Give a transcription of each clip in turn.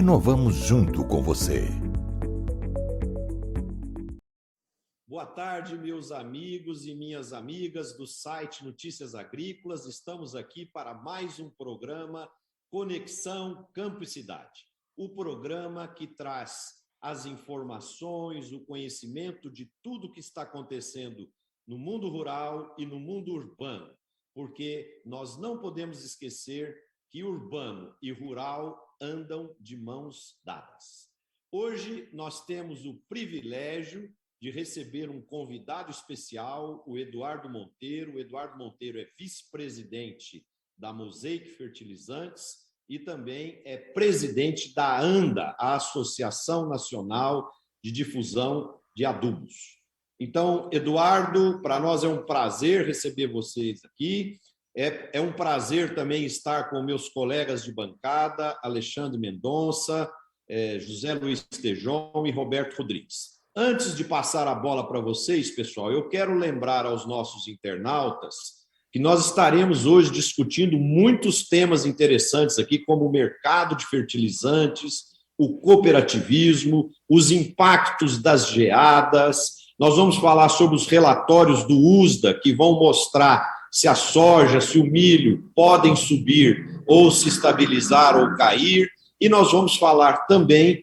Inovamos junto com você. Boa tarde, meus amigos e minhas amigas do site Notícias Agrícolas. Estamos aqui para mais um programa Conexão Campo e Cidade. O programa que traz as informações, o conhecimento de tudo que está acontecendo no mundo rural e no mundo urbano, porque nós não podemos esquecer que urbano e rural andam de mãos dadas. Hoje nós temos o privilégio de receber um convidado especial, o Eduardo Monteiro. O Eduardo Monteiro é vice-presidente da Mosaic Fertilizantes e também é presidente da ANDA, a Associação Nacional de Difusão de Adubos. Então, Eduardo, para nós é um prazer receber vocês aqui. É um prazer também estar com meus colegas de bancada, Alexandre Mendonça, José Luiz Tejon e Roberto Rodrigues. Antes de passar a bola para vocês, pessoal, eu quero lembrar aos nossos internautas que nós estaremos hoje discutindo muitos temas interessantes aqui, como o mercado de fertilizantes, o cooperativismo, os impactos das geadas. Nós vamos falar sobre os relatórios do USDA, que vão mostrar se a soja, se o milho podem subir ou se estabilizar ou cair. E nós vamos falar também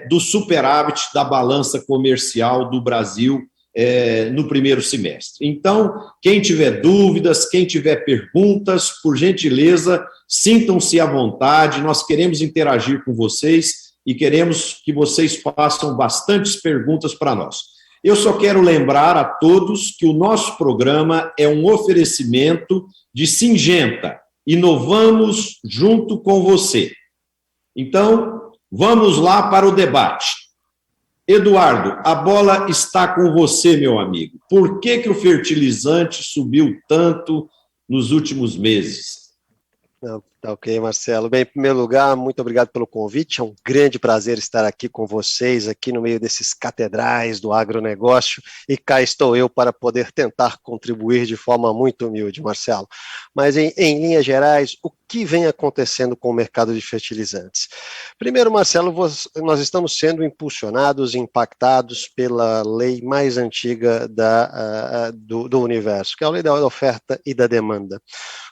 do superávit da balança comercial do Brasil no primeiro semestre. Então, quem tiver dúvidas, quem tiver perguntas, por gentileza, sintam-se à vontade. Nós queremos interagir com vocês e queremos que vocês façam bastantes perguntas para nós. Eu só quero lembrar a todos que o nosso programa é um oferecimento de Syngenta. Inovamos junto com você. Então, vamos lá para o debate. Eduardo, a bola está com você, meu amigo. Por que o fertilizante subiu tanto nos últimos meses? Tá ok, Marcelo. Bem, em primeiro lugar, muito obrigado pelo convite. É um grande prazer estar aqui com vocês, aqui no meio desses catedrais do agronegócio, e cá estou eu para poder tentar contribuir de forma muito humilde, Marcelo. Mas, em linhas gerais, o que vem acontecendo com o mercado de fertilizantes? Primeiro, Marcelo, nós estamos sendo impulsionados e impactados pela lei mais antiga do universo, que é a lei da oferta e da demanda. O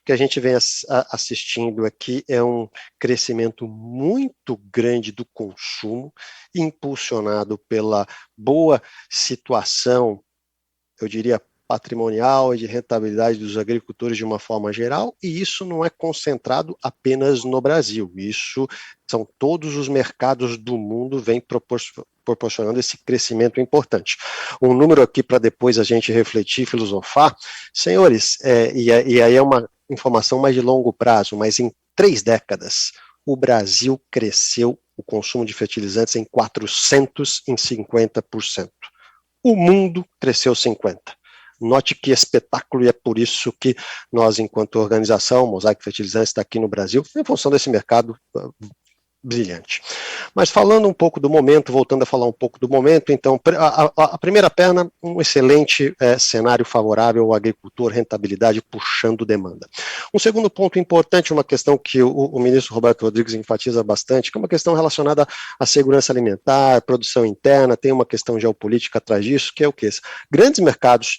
que a gente vem assistindo aqui é um crescimento muito grande do consumo, impulsionado pela boa situação, eu diria, patrimonial e de rentabilidade dos agricultores de uma forma geral, e isso não é concentrado apenas no Brasil. Isso são todos os mercados do mundo vêm proporcionando esse crescimento importante. Um número aqui para depois a gente refletir, filosofar. Senhores, e aí é uma informação mais de longo prazo, mas em 3 décadas, o Brasil cresceu o consumo de fertilizantes em 450%. O mundo cresceu 50%. Note que espetáculo, e é por isso que nós, enquanto organização, Mosaic Fertilizantes está aqui no Brasil, em função desse mercado brilhante. Mas falando um pouco do momento, voltando a falar um pouco do momento, então, a primeira perna, um excelente cenário favorável ao agricultor, rentabilidade puxando demanda. Um segundo ponto importante, uma questão que o ministro Roberto Rodrigues enfatiza bastante, que é uma questão relacionada à segurança alimentar, produção interna, tem uma questão geopolítica atrás disso, que é o quê? Grandes mercados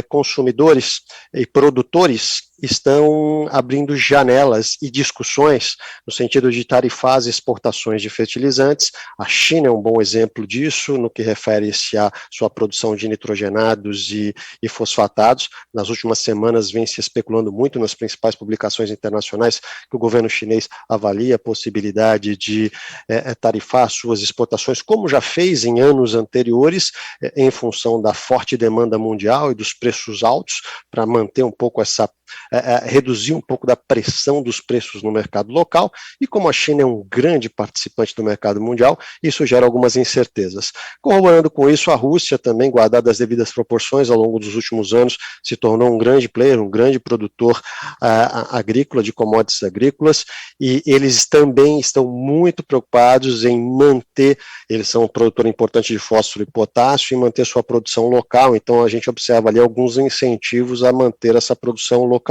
consumidores e produtores estão abrindo janelas e discussões no sentido de tarifar as exportações de fertilizantes. A China é um bom exemplo disso, no que refere-se à sua produção de nitrogenados e fosfatados. Nas últimas semanas vem se especulando muito nas principais publicações internacionais que o governo chinês avalia a possibilidade de tarifar suas exportações, como já fez em anos anteriores, em função da forte demanda mundial e dos preços altos, para manter um pouco reduzir um pouco da pressão dos preços no mercado local, e como a China é um grande participante do mercado mundial, isso gera algumas incertezas. Corroborando com isso, a Rússia também, guardada as devidas proporções, ao longo dos últimos anos, se tornou um grande player, um grande produtor agrícola, de commodities agrícolas, e eles também estão muito preocupados em manter, eles são um produtor importante de fósforo e potássio, e manter sua produção local. Então a gente observa ali alguns incentivos a manter essa produção localmente.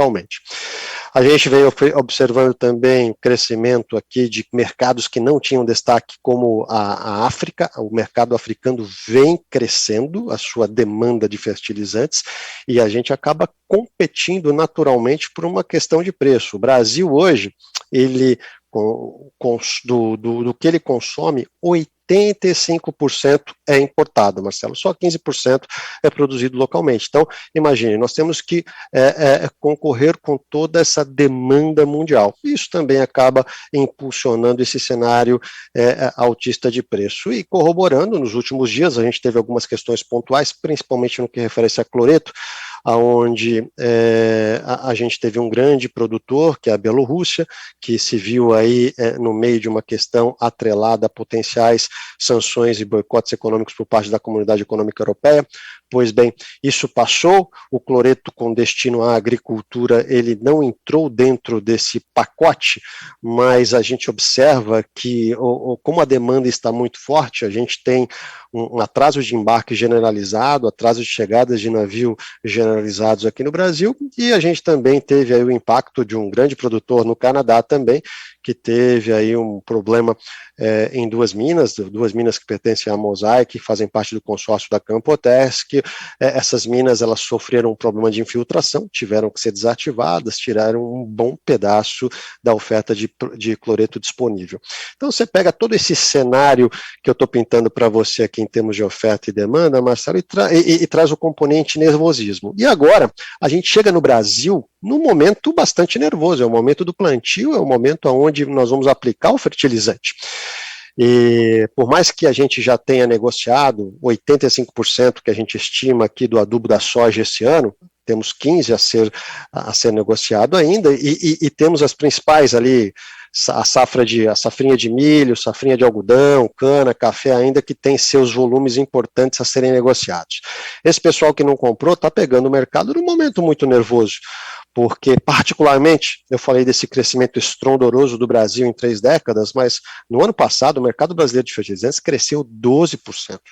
A gente vem observando também o crescimento aqui de mercados que não tinham destaque, como a África. O mercado africano vem crescendo a sua demanda de fertilizantes e a gente acaba competindo naturalmente por uma questão de preço. O Brasil hoje, ele do que ele consome, 85% é importado, Marcelo, só 15% é produzido localmente. Então, imagine, nós temos que concorrer com toda essa demanda mundial. Isso também acaba impulsionando esse cenário altista de preço. E corroborando, nos últimos dias, a gente teve algumas questões pontuais, principalmente no que refere-se a cloreto, onde a gente teve um grande produtor, que é a Bielorrússia, que se viu aí no meio de uma questão atrelada a potenciais sanções e boicotes econômicos por parte da Comunidade Econômica Europeia. Pois bem, isso passou, o cloreto com destino à agricultura, ele não entrou dentro desse pacote, mas a gente observa que, como a demanda está muito forte, a gente tem um atraso de embarque generalizado, atraso de chegadas de navio generalizados aqui no Brasil, e a gente também teve aí o impacto de um grande produtor no Canadá também, que teve aí um problema em duas minas que pertencem à Mosaic, que fazem parte do consórcio da Campotes, que essas minas elas sofreram um problema de infiltração, tiveram que ser desativadas, tiraram um bom pedaço da oferta de cloreto disponível. Então você pega todo esse cenário que eu estou pintando para você aqui em termos de oferta e demanda, Marcelo, e traz o componente nervosismo. E agora, a gente chega no Brasil num momento bastante nervoso, é o momento do plantio, é o momento onde nós vamos aplicar o fertilizante. E por mais que a gente já tenha negociado 85% que a gente estima aqui do adubo da soja esse ano, temos 15% a ser negociado ainda, e temos as principais ali, a safrinha de milho, safrinha de algodão, cana, café ainda, que tem seus volumes importantes a serem negociados. Esse pessoal que não comprou está pegando o mercado num momento muito nervoso, porque particularmente, eu falei desse crescimento estrondoroso do Brasil em 3 décadas, mas no ano passado o mercado brasileiro de fertilizantes cresceu 12%,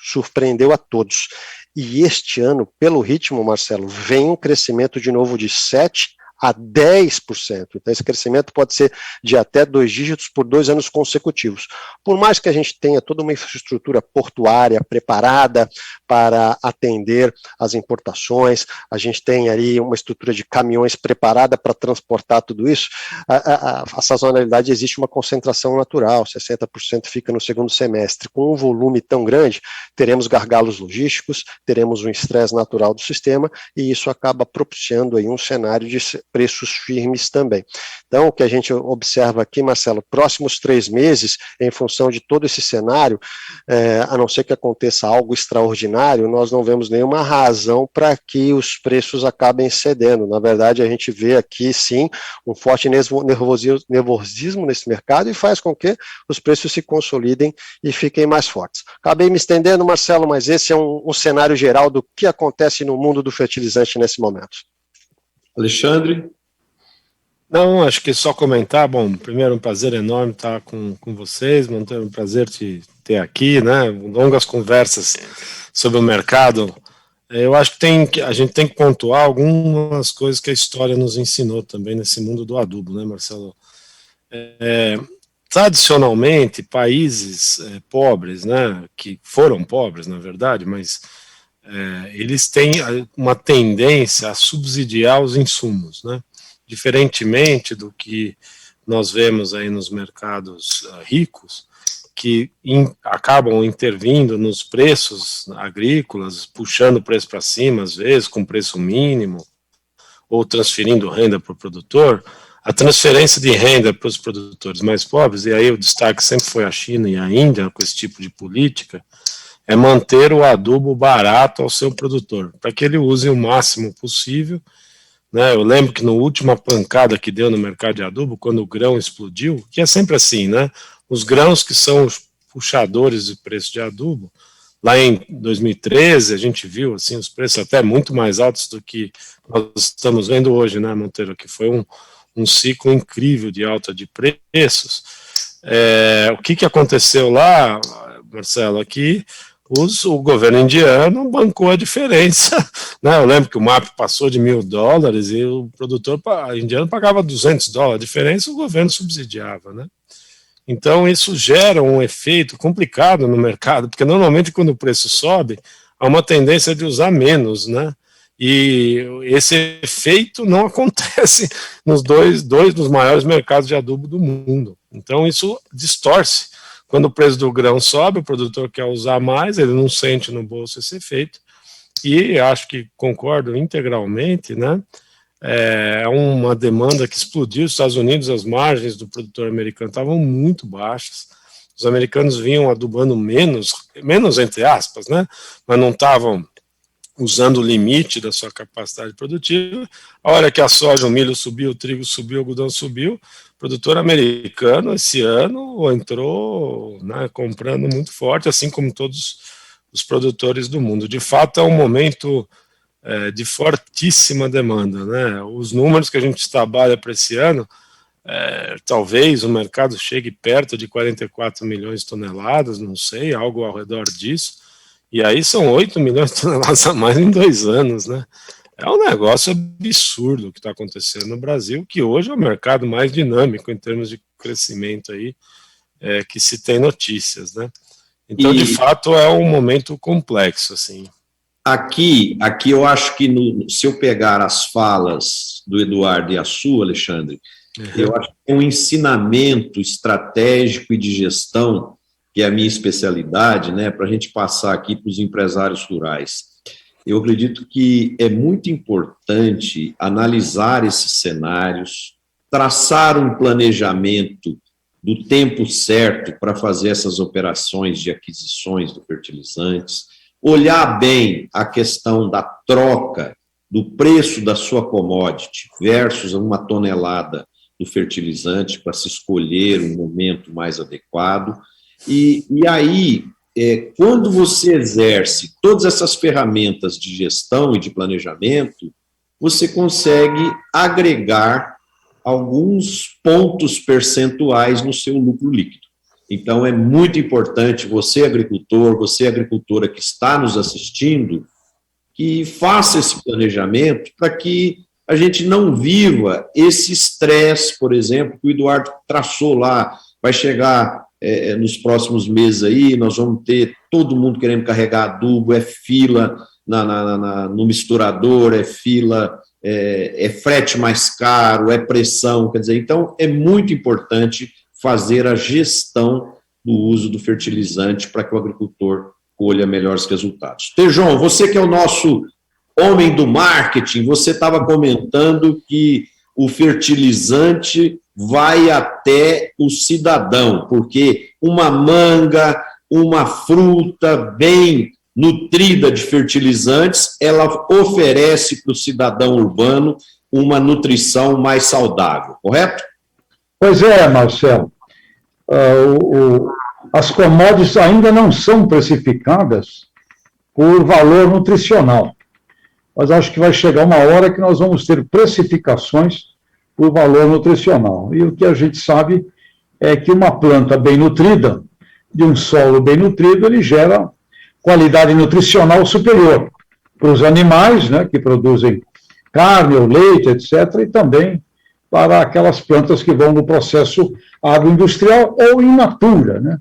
surpreendeu a todos. E este ano, pelo ritmo, Marcelo, vem um crescimento de novo de 7% a 10%. Então, esse crescimento pode ser de até 2 dígitos por 2 anos consecutivos. Por mais que a gente tenha toda uma infraestrutura portuária preparada para atender as importações, a gente tem ali uma estrutura de caminhões preparada para transportar tudo isso, a sazonalidade existe uma concentração natural, 60% fica no segundo semestre. Com um volume tão grande, teremos gargalos logísticos, teremos um estresse natural do sistema, e isso acaba propiciando aí um cenário de preços firmes também. Então, o que a gente observa aqui, Marcelo, próximos 3 meses, em função de todo esse cenário, a não ser que aconteça algo extraordinário, nós não vemos nenhuma razão para que os preços acabem cedendo. Na verdade, a gente vê aqui, sim, um forte nervosismo nesse mercado e faz com que os preços se consolidem e fiquem mais fortes. Acabei me estendendo, Marcelo, mas esse é um cenário geral do que acontece no mundo do fertilizante nesse momento. Alexandre? Não, acho que só comentar, bom, primeiro um prazer enorme estar com vocês, Monteiro, um prazer te ter aqui, né, longas conversas sobre o mercado. Eu acho que a gente tem que pontuar algumas coisas que a história nos ensinou também nesse mundo do adubo, né, Marcelo? Tradicionalmente, países pobres, né, que foram pobres, na verdade, mas eles têm uma tendência a subsidiar os insumos, né? Diferentemente do que nós vemos aí nos mercados ricos, que acabam intervindo nos preços agrícolas, puxando o preço para cima, às vezes, com preço mínimo, ou transferindo renda para o produtor. A transferência de renda para os produtores mais pobres, e aí o destaque sempre foi a China e a Índia, com esse tipo de política, é manter o adubo barato ao seu produtor, para que ele use o máximo possível, né? Eu lembro que na última pancada que deu no mercado de adubo, quando o grão explodiu, que é sempre assim, né? Os grãos que são os puxadores de preço de adubo, lá em 2013 a gente viu assim, os preços até muito mais altos do que nós estamos vendo hoje, né, Monteiro, que foi um ciclo incrível de alta de preços. O que aconteceu lá, Marcelo, aqui o governo indiano bancou a diferença, né? Eu lembro que o MAP passou de $1.000 e o produtor indiano pagava $200. A diferença o governo subsidiava, né? Então isso gera um efeito complicado no mercado, porque normalmente quando o preço sobe, há uma tendência de usar menos, né? E esse efeito não acontece nos dois dos maiores mercados de adubo do mundo. Então isso distorce. Quando o preço do grão sobe, o produtor quer usar mais, ele não sente no bolso esse efeito. E acho que concordo integralmente, né? É uma demanda que explodiu. Nos Estados Unidos, as margens do produtor americano estavam muito baixas. Os americanos vinham adubando menos entre aspas, né? Mas não estavam usando o limite da sua capacidade produtiva. A hora que a soja, o milho subiu, o trigo subiu, o algodão subiu, o produtor americano esse ano entrou, né, comprando muito forte, assim como todos os produtores do mundo. De fato, é um momento de fortíssima demanda, né? Os números que a gente trabalha para esse ano, talvez o mercado chegue perto de 44 milhões de toneladas, não sei, algo ao redor disso. E aí são 8 milhões de toneladas a mais em 2 anos, né? É um negócio absurdo que está acontecendo no Brasil, que hoje é o mercado mais dinâmico em termos de crescimento aí, que se tem notícias, né? Então, de fato, é um momento complexo, assim. Aqui eu acho que se eu pegar as falas do Eduardo e a sua, Alexandre, eu acho que é um ensinamento estratégico e de gestão, que é a minha especialidade, né, para a gente passar aqui para os empresários rurais. Eu acredito que é muito importante analisar esses cenários, traçar um planejamento do tempo certo para fazer essas operações de aquisições de fertilizantes, olhar bem a questão da troca do preço da sua commodity versus uma tonelada do fertilizante para se escolher um momento mais adequado. E aí, quando você exerce todas essas ferramentas de gestão e de planejamento, você consegue agregar alguns pontos percentuais no seu lucro líquido. Então, é muito importante você, agricultor, você, agricultora que está nos assistindo, que faça esse planejamento para que a gente não viva esse estresse, por exemplo, que o Eduardo traçou lá, vai chegar nos próximos meses aí, nós vamos ter todo mundo querendo carregar adubo, fila no misturador, fila, frete mais caro, pressão, quer dizer, então é muito importante fazer a gestão do uso do fertilizante para que o agricultor colha melhores resultados. Tejon, você que é o nosso homem do marketing, você estava comentando que o fertilizante vai até o cidadão, porque uma manga, uma fruta bem nutrida de fertilizantes, ela oferece para o cidadão urbano uma nutrição mais saudável, correto? Pois é, Marcelo. As commodities ainda não são precificadas por valor nutricional, mas acho que vai chegar uma hora que nós vamos ter precificações por valor nutricional. E o que a gente sabe é que uma planta bem nutrida, de um solo bem nutrido, ele gera qualidade nutricional superior para os animais, né, que produzem carne ou leite, etc., e também para aquelas plantas que vão no processo agroindustrial ou in natura, né?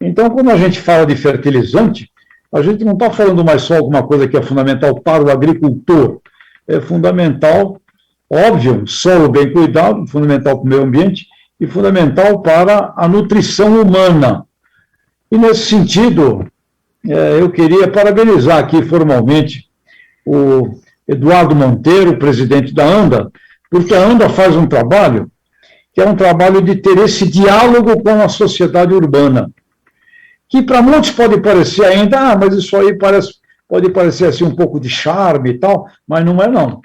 Então, quando a gente fala de fertilizante, a gente não está falando mais só alguma coisa que é fundamental para o agricultor, é fundamental, óbvio, solo bem cuidado, fundamental para o meio ambiente e fundamental para a nutrição humana. E nesse sentido, eu queria parabenizar aqui formalmente o Eduardo Monteiro, presidente da ANDA, porque a ANDA faz um trabalho que é um trabalho de ter esse diálogo com a sociedade urbana, que para muitos pode parecer ainda, mas isso aí pode parecer assim um pouco de charme e tal, mas não é não.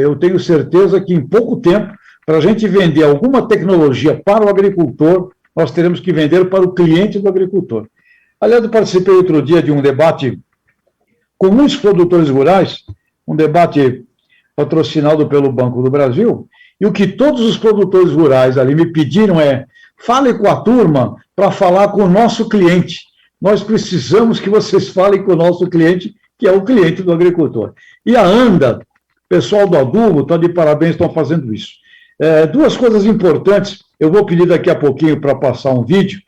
Eu tenho certeza que em pouco tempo, para a gente vender alguma tecnologia para o agricultor, nós teremos que vender para o cliente do agricultor. Aliás, eu participei outro dia de um debate com muitos produtores rurais, um debate patrocinado pelo Banco do Brasil, e o que todos os produtores rurais ali me pediram fale com a turma para falar com o nosso cliente, nós precisamos que vocês falem com o nosso cliente, que é o cliente do agricultor. E a ANDA, pessoal do adubo, está de parabéns, estão fazendo isso. Duas coisas importantes, eu vou pedir daqui a pouquinho para passar um vídeo,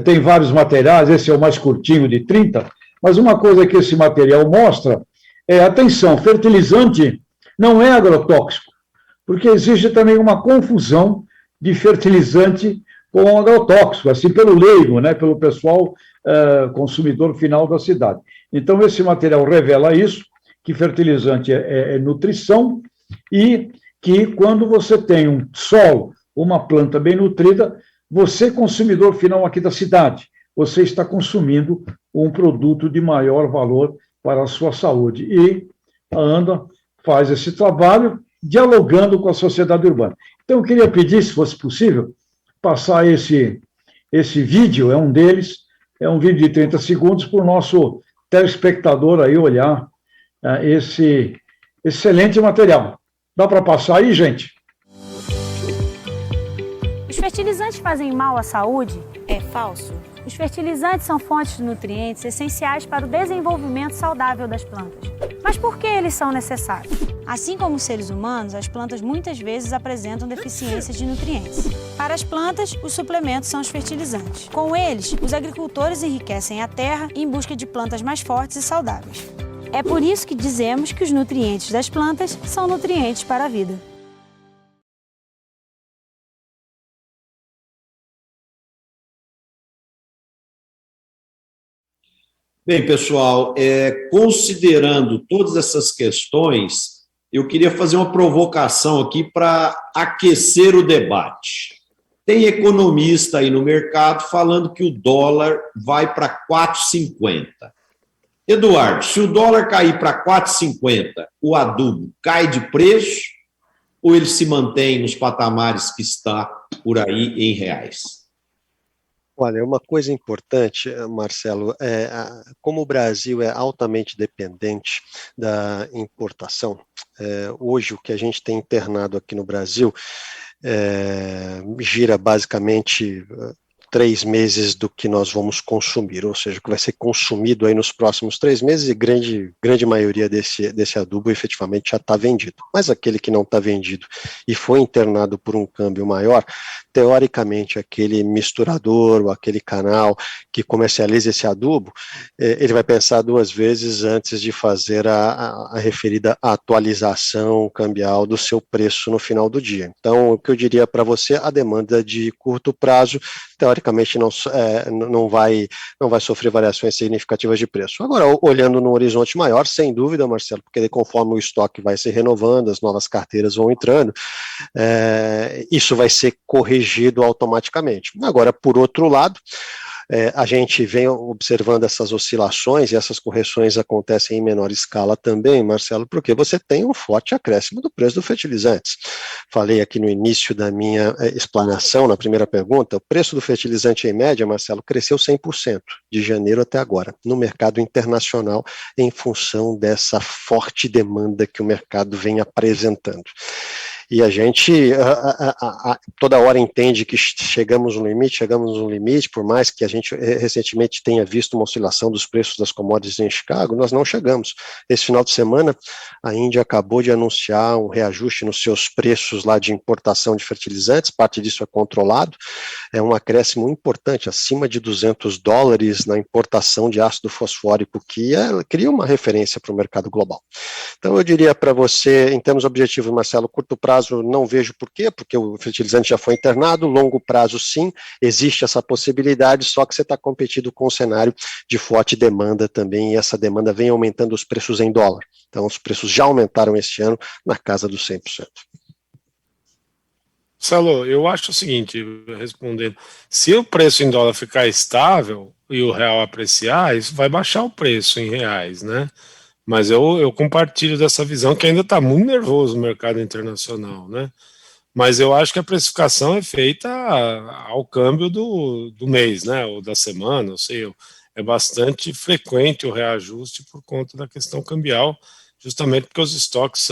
tem vários materiais, esse é o mais curtinho, de 30, mas uma coisa que esse material mostra atenção, fertilizante não é agrotóxico, porque existe também uma confusão de fertilizante com agrotóxico, assim pelo leigo, né, pelo pessoal consumidor final da cidade. Então, esse material revela isso, que fertilizante é nutrição e que quando você tem um solo, uma planta bem nutrida, você, consumidor final aqui da cidade, você está consumindo um produto de maior valor para a sua saúde. E a ANDA faz esse trabalho dialogando com a sociedade urbana. Então, eu queria pedir, se fosse possível, passar esse vídeo, é um deles, é um vídeo de 30 segundos, para o nosso telespectador aí olhar esse excelente material. Dá para passar aí, gente? Os fertilizantes fazem mal à saúde? É falso. Os fertilizantes são fontes de nutrientes essenciais para o desenvolvimento saudável das plantas. Mas por que eles são necessários? Assim como os seres humanos, as plantas muitas vezes apresentam deficiências de nutrientes. Para as plantas, os suplementos são os fertilizantes. Com eles, os agricultores enriquecem a terra em busca de plantas mais fortes e saudáveis. É por isso que dizemos que os nutrientes das plantas são nutrientes para a vida. Bem, pessoal, considerando todas essas questões, eu queria fazer uma provocação aqui para aquecer o debate. Tem economista aí no mercado falando que o dólar vai para 4,50. Eduardo, se o dólar cair para 4,50, o adubo cai de preço ou ele se mantém nos patamares que está por aí em reais? Olha, uma coisa importante, Marcelo, como o Brasil é altamente dependente da importação, hoje o que a gente tem internado aqui no Brasil gira basicamente 3 meses do que nós vamos consumir, ou seja, que vai ser consumido aí nos próximos 3 meses, e grande maioria desse adubo efetivamente já está vendido. Mas aquele que não está vendido e foi internado por um câmbio maior, teoricamente aquele misturador ou aquele canal que comercializa esse adubo, ele vai pensar 2 vezes antes de fazer a referida atualização cambial do seu preço no final do dia. Então, o que eu diria para você, a demanda de curto prazo, teoricamente não vai sofrer variações significativas de preço. Agora, olhando no horizonte maior, sem dúvida, Marcelo, porque conforme o estoque vai se renovando, as novas carteiras vão entrando, isso vai ser corrigido automaticamente. Agora, por outro lado, a gente vem observando essas oscilações e essas correções acontecem em menor escala também, Marcelo, porque você tem um forte acréscimo do preço dos fertilizantes. Falei aqui no início da minha explanação, na primeira pergunta, o preço do fertilizante em média, Marcelo, cresceu 100% de janeiro até agora, no mercado internacional, em função dessa forte demanda que o mercado vem apresentando. E a gente toda hora entende que chegamos no limite, por mais que a gente recentemente tenha visto uma oscilação dos preços das commodities em Chicago, nós não chegamos. Esse final de semana, a Índia acabou de anunciar um reajuste nos seus preços lá de importação de fertilizantes, parte disso é controlado, é um acréscimo importante, acima de $200 na importação de ácido fosfórico, que cria uma referência para o mercado global. Então eu diria para você, em termos objetivos, Marcelo, curto prazo não vejo por quê, porque o fertilizante já foi internado, longo prazo sim, existe essa possibilidade, só que você está competindo com um cenário de forte demanda também, e essa demanda vem aumentando os preços em dólar. Então os preços já aumentaram este ano na casa dos 100%. Marcelo, eu acho o seguinte, respondendo, se o preço em dólar ficar estável e o real apreciar, isso vai baixar o preço em reais, né? Mas eu compartilho dessa visão que ainda está muito nervoso no mercado internacional, né? Mas eu acho que a precificação é feita ao câmbio do mês, né? Ou da semana, não sei. É bastante frequente o reajuste por conta da questão cambial, justamente porque os estoques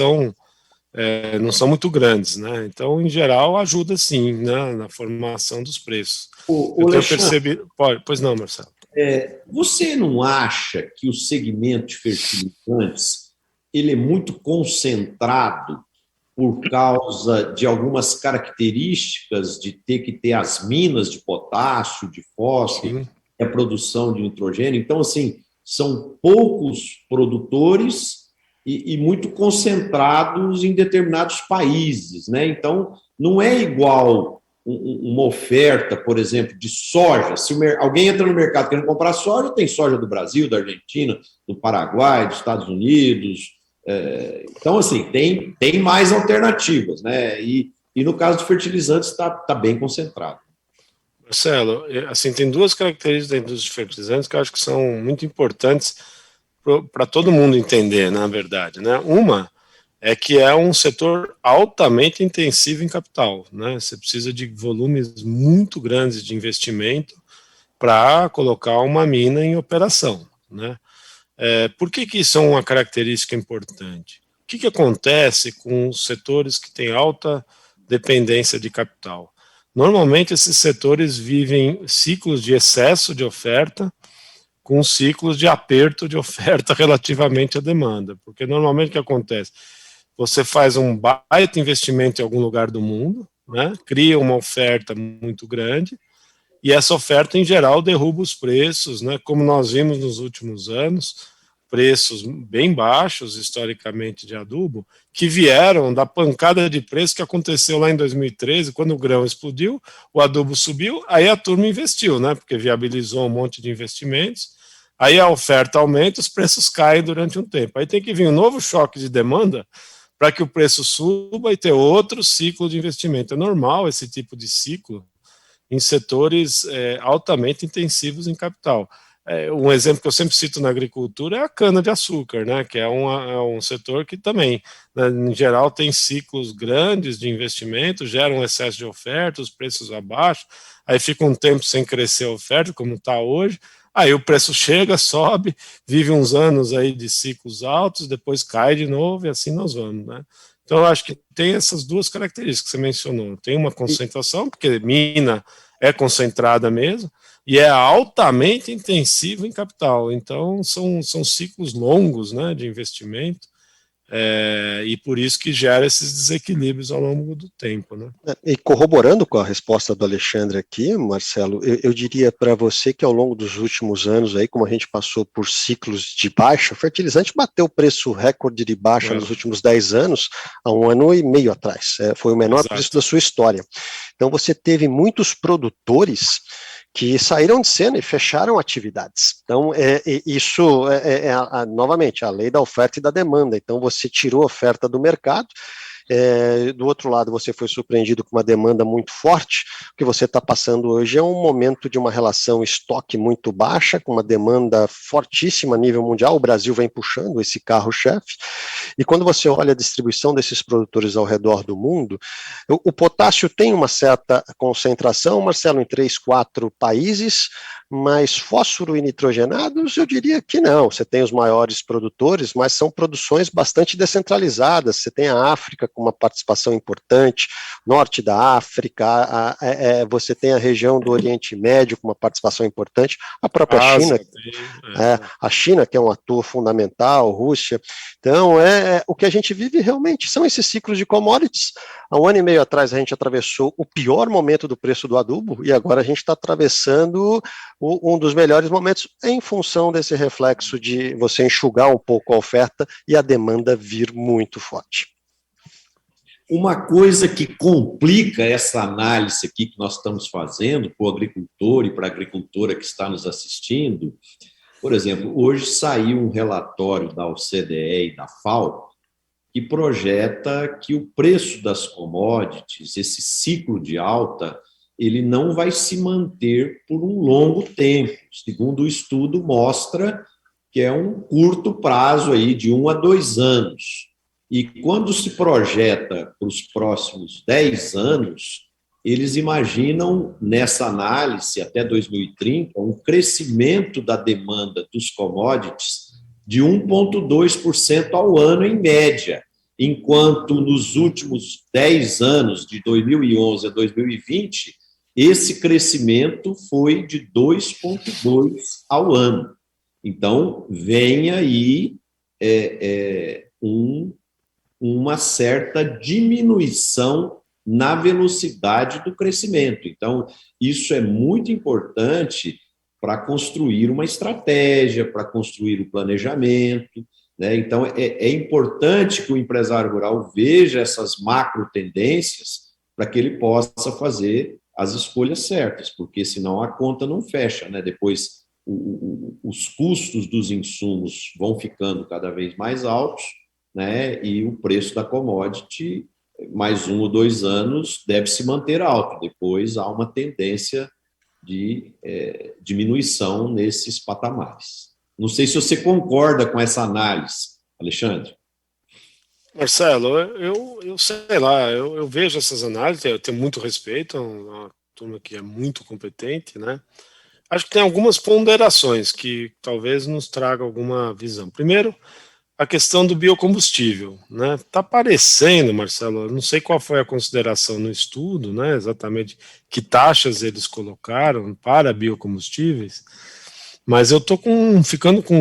não são muito grandes, né? Então, em geral, ajuda sim, né, na formação dos preços. Eu tenho percebido. Pois não, Marcelo. Você não acha que o segmento de fertilizantes ele é muito concentrado por causa de algumas características de ter que ter as minas de potássio, de fósforo, e a produção de nitrogênio? Então, assim, são poucos produtores e muito concentrados em determinados países, né? Então, não é igual uma oferta, por exemplo, de soja. Se alguém entra no mercado querendo comprar soja, tem soja do Brasil, da Argentina, do Paraguai, dos Estados Unidos. Então, assim, tem mais alternativas, né? E no caso de fertilizantes, está bem concentrado. Marcelo, assim, tem duas características da indústria de fertilizantes que eu acho que são muito importantes para todo mundo entender, na verdade, né? Uma é que é um setor altamente intensivo em capital, né? Você precisa de volumes muito grandes de investimento para colocar uma mina em operação, né? Por que isso é uma característica importante? O que acontece com os setores que têm alta dependência de capital? Normalmente esses setores vivem ciclos de excesso de oferta com ciclos de aperto de oferta relativamente à demanda, porque normalmente o que acontece? Você faz um baita investimento em algum lugar do mundo, né? Cria uma oferta muito grande, e essa oferta, em geral, derruba os preços, né? Como nós vimos nos últimos anos, preços bem baixos, historicamente, de adubo, que vieram da pancada de preço que aconteceu lá em 2013, quando o grão explodiu, o adubo subiu, aí a turma investiu, né? Porque viabilizou um monte de investimentos, aí a oferta aumenta, os preços caem durante um tempo. Aí tem que vir um novo choque de demanda para que o preço suba e ter outro ciclo de investimento. É normal esse tipo de ciclo em setores altamente intensivos em capital. Um exemplo que eu sempre cito na agricultura é a cana-de-açúcar, né, que é um setor que também, né, em geral, tem ciclos grandes de investimento, gera um excesso de oferta, os preços abaixo, aí fica um tempo sem crescer a oferta, como está hoje, aí o preço chega, sobe, vive uns anos aí de ciclos altos, depois cai de novo e assim nós vamos, né? Então eu acho que tem essas duas características que você mencionou. Tem uma concentração, porque mina é concentrada mesmo, e é altamente intensivo em capital. Então são ciclos longos, né, de investimento, e por isso que gera esses desequilíbrios ao longo do tempo, né? E corroborando com a resposta do Alexandre aqui, Marcelo, eu diria para você que ao longo dos últimos anos, aí, como a gente passou por ciclos de baixa, o fertilizante bateu o preço recorde de baixa nos últimos 10 anos, há 1 ano e meio atrás. Foi o menor preço da sua história. Então você teve muitos produtores que saíram de cena e fecharam atividades. Então, isso novamente, a lei da oferta e da demanda. Então, você tirou a oferta do mercado, do outro lado, você foi surpreendido com uma demanda muito forte. O que você está passando hoje é um momento de uma relação estoque muito baixa, com uma demanda fortíssima a nível mundial. O Brasil vem puxando esse carro-chefe. E quando você olha a distribuição desses produtores ao redor do mundo, o potássio tem uma certa concentração, Marcelo, em 3, 4 países, mas fósforo e nitrogenados, eu diria que não. Você tem os maiores produtores, mas são produções bastante descentralizadas. Você tem a África com uma participação importante, norte da África, você tem a região do Oriente Médio com uma participação importante, a própria China, a China, que é um ator fundamental, Rússia. Então, o que a gente vive realmente são esses ciclos de commodities. Há 1 ano e meio atrás, a gente atravessou o pior momento do preço do adubo, e agora a gente está atravessando um dos melhores momentos em função desse reflexo de você enxugar um pouco a oferta e a demanda vir muito forte. Uma coisa que complica essa análise aqui que nós estamos fazendo para o agricultor e para a agricultora que está nos assistindo, por exemplo, hoje saiu um relatório da OCDE e da FAO que projeta que o preço das commodities, esse ciclo de alta, ele não vai se manter por um longo tempo. Segundo o estudo, mostra que é um curto prazo aí de 1 a 2 anos. E quando se projeta para os próximos 10 anos, eles imaginam, nessa análise, até 2030, um crescimento da demanda dos commodities de 1,2% ao ano, em média, enquanto nos últimos 10 anos, de 2011 a 2020, esse crescimento foi de 2,2 ao ano. Então, vem aí uma certa diminuição na velocidade do crescimento. Então, isso é muito importante para construir uma estratégia, para construir o planejamento, né? Então, é importante que o empresário rural veja essas macro tendências para que ele possa fazer as escolhas certas, porque senão a conta não fecha, né? Depois, os custos dos insumos vão ficando cada vez mais altos, né? E o preço da commodity, mais 1 ou 2 anos, deve se manter alto. Depois há uma tendência de diminuição nesses patamares. Não sei se você concorda com essa análise, Alexandre. Marcelo, eu sei lá, eu vejo essas análises, eu tenho muito respeito, é uma turma que é muito competente, né? Acho que tem algumas ponderações que talvez nos traga alguma visão. Primeiro, a questão do biocombustível, né? Tá parecendo, Marcelo, não sei qual foi a consideração no estudo, né? Exatamente que taxas eles colocaram para biocombustíveis, mas eu tô ficando com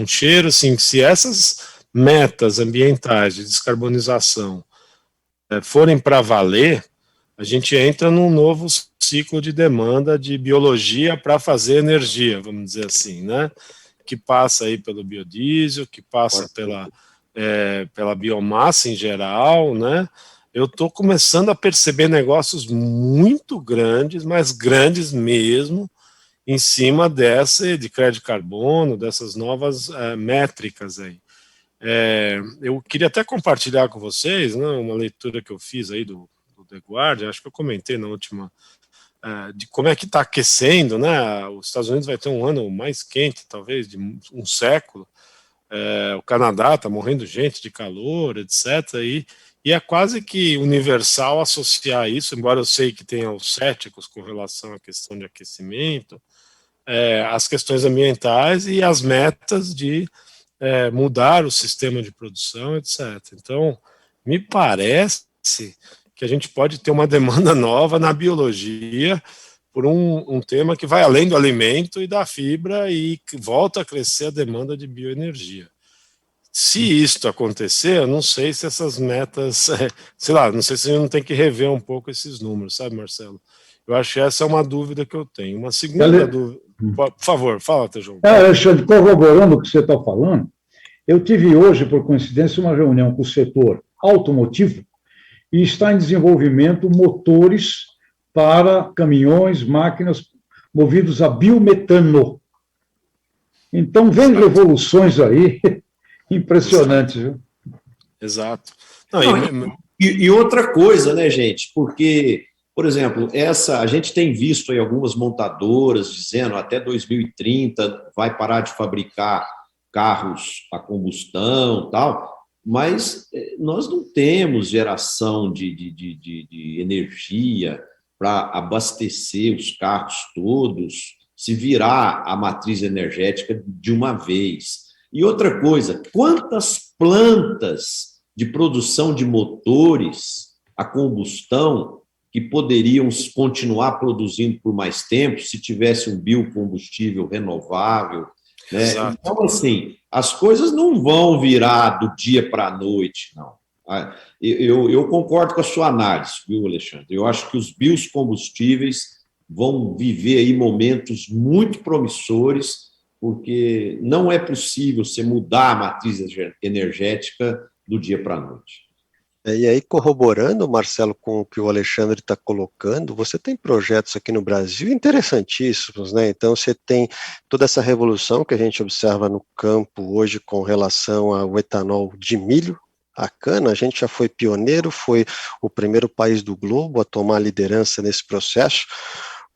um cheiro assim, que se essas metas ambientais de descarbonização forem para valer, a gente entra num novo ciclo de demanda de biologia para fazer energia, vamos dizer assim, né? Que passa aí pelo biodiesel, que passa pela biomassa em geral, né? Eu estou começando a perceber negócios muito grandes, mas grandes mesmo, em cima de crédito de carbono, dessas novas métricas aí. Eu queria até compartilhar com vocês, né, uma leitura que eu fiz aí do The Guardian, acho que eu comentei na última, de como é que está aquecendo, né? Os Estados Unidos vai ter um ano mais quente, talvez, de um século. O Canadá está morrendo gente de calor, etc. E é quase que universal associar isso, embora eu sei que tenha os céticos com relação à questão de aquecimento, as questões ambientais e as metas de mudar o sistema de produção, etc. Então, me parece que a gente pode ter uma demanda nova na biologia por um tema que vai além do alimento e da fibra e que volta a crescer a demanda de bioenergia. Se isto acontecer, eu não sei se essas metas, sei lá, não sei se a gente não tem que rever um pouco esses números, sabe, Marcelo? Eu acho que essa é uma dúvida que eu tenho. Uma segunda dúvida, por favor, fala, Tejão. Alexandre, corroborando o que você está falando, eu tive hoje, por coincidência, uma reunião com o setor automotivo e está em desenvolvimento motores para caminhões, máquinas movidos a biometano. Então, vem revoluções aí impressionantes. Viu? Exato. E outra coisa, né, gente, porque, por exemplo, a gente tem visto aí algumas montadoras dizendo até 2030 vai parar de fabricar carros a combustão e tal, mas nós não temos geração de energia para abastecer os carros todos, se virar a matriz energética de uma vez. E outra coisa, quantas plantas de produção de motores a combustão que poderiam continuar produzindo por mais tempo se tivesse um biocombustível renovável, né? Então, assim, as coisas não vão virar do dia para a noite, não. Eu concordo com a sua análise, viu, Alexandre? Eu acho que os biocombustíveis vão viver aí momentos muito promissores, porque não é possível você mudar a matriz energética do dia para a noite. E aí, corroborando, Marcelo, com o que o Alexandre está colocando, você tem projetos aqui no Brasil interessantíssimos, né? Então, você tem toda essa revolução que a gente observa no campo hoje com relação ao etanol de milho, a cana. A gente já foi pioneiro, foi o primeiro país do globo a tomar a liderança nesse processo.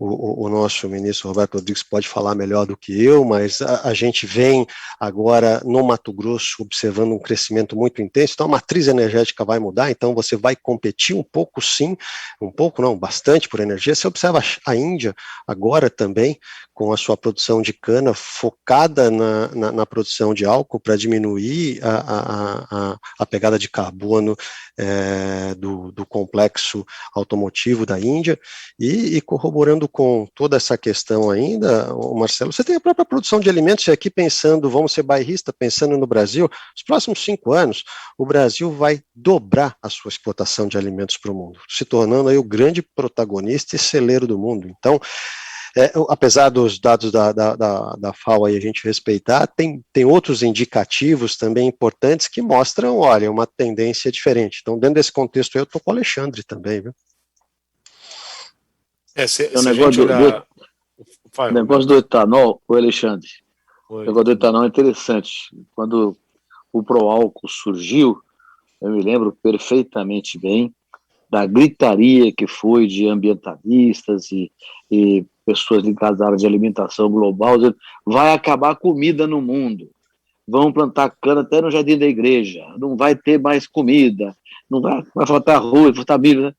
O nosso ministro Roberto Rodrigues pode falar melhor do que eu, mas a gente vem agora no Mato Grosso observando um crescimento muito intenso, então a matriz energética vai mudar, então você vai competir um pouco sim, um pouco não, bastante por energia. Você observa a Índia agora também com a sua produção de cana focada na produção de álcool para diminuir a pegada de carbono do complexo automotivo da Índia, e corroborando com toda essa questão ainda, Marcelo, você tem a própria produção de alimentos, e aqui pensando, vamos ser bairrista, pensando no Brasil, nos próximos 5 anos, o Brasil vai dobrar a sua exportação de alimentos para o mundo, se tornando aí o grande protagonista e celeiro do mundo. Então, apesar dos dados da FAO aí a gente respeitar, tem outros indicativos também importantes que mostram, olha, uma tendência diferente. Então, dentro desse contexto aí, eu estou com o Alexandre também, viu? O negócio do etanol, o Alexandre, o negócio do etanol é interessante. Quando o Proálcool surgiu, eu me lembro perfeitamente bem da gritaria que foi de ambientalistas e pessoas ligadas à área de alimentação global, dizendo, vai acabar a comida no mundo, vão plantar cana até no jardim da igreja, não vai ter mais comida, não vai faltar arroz, vai faltar milho, né?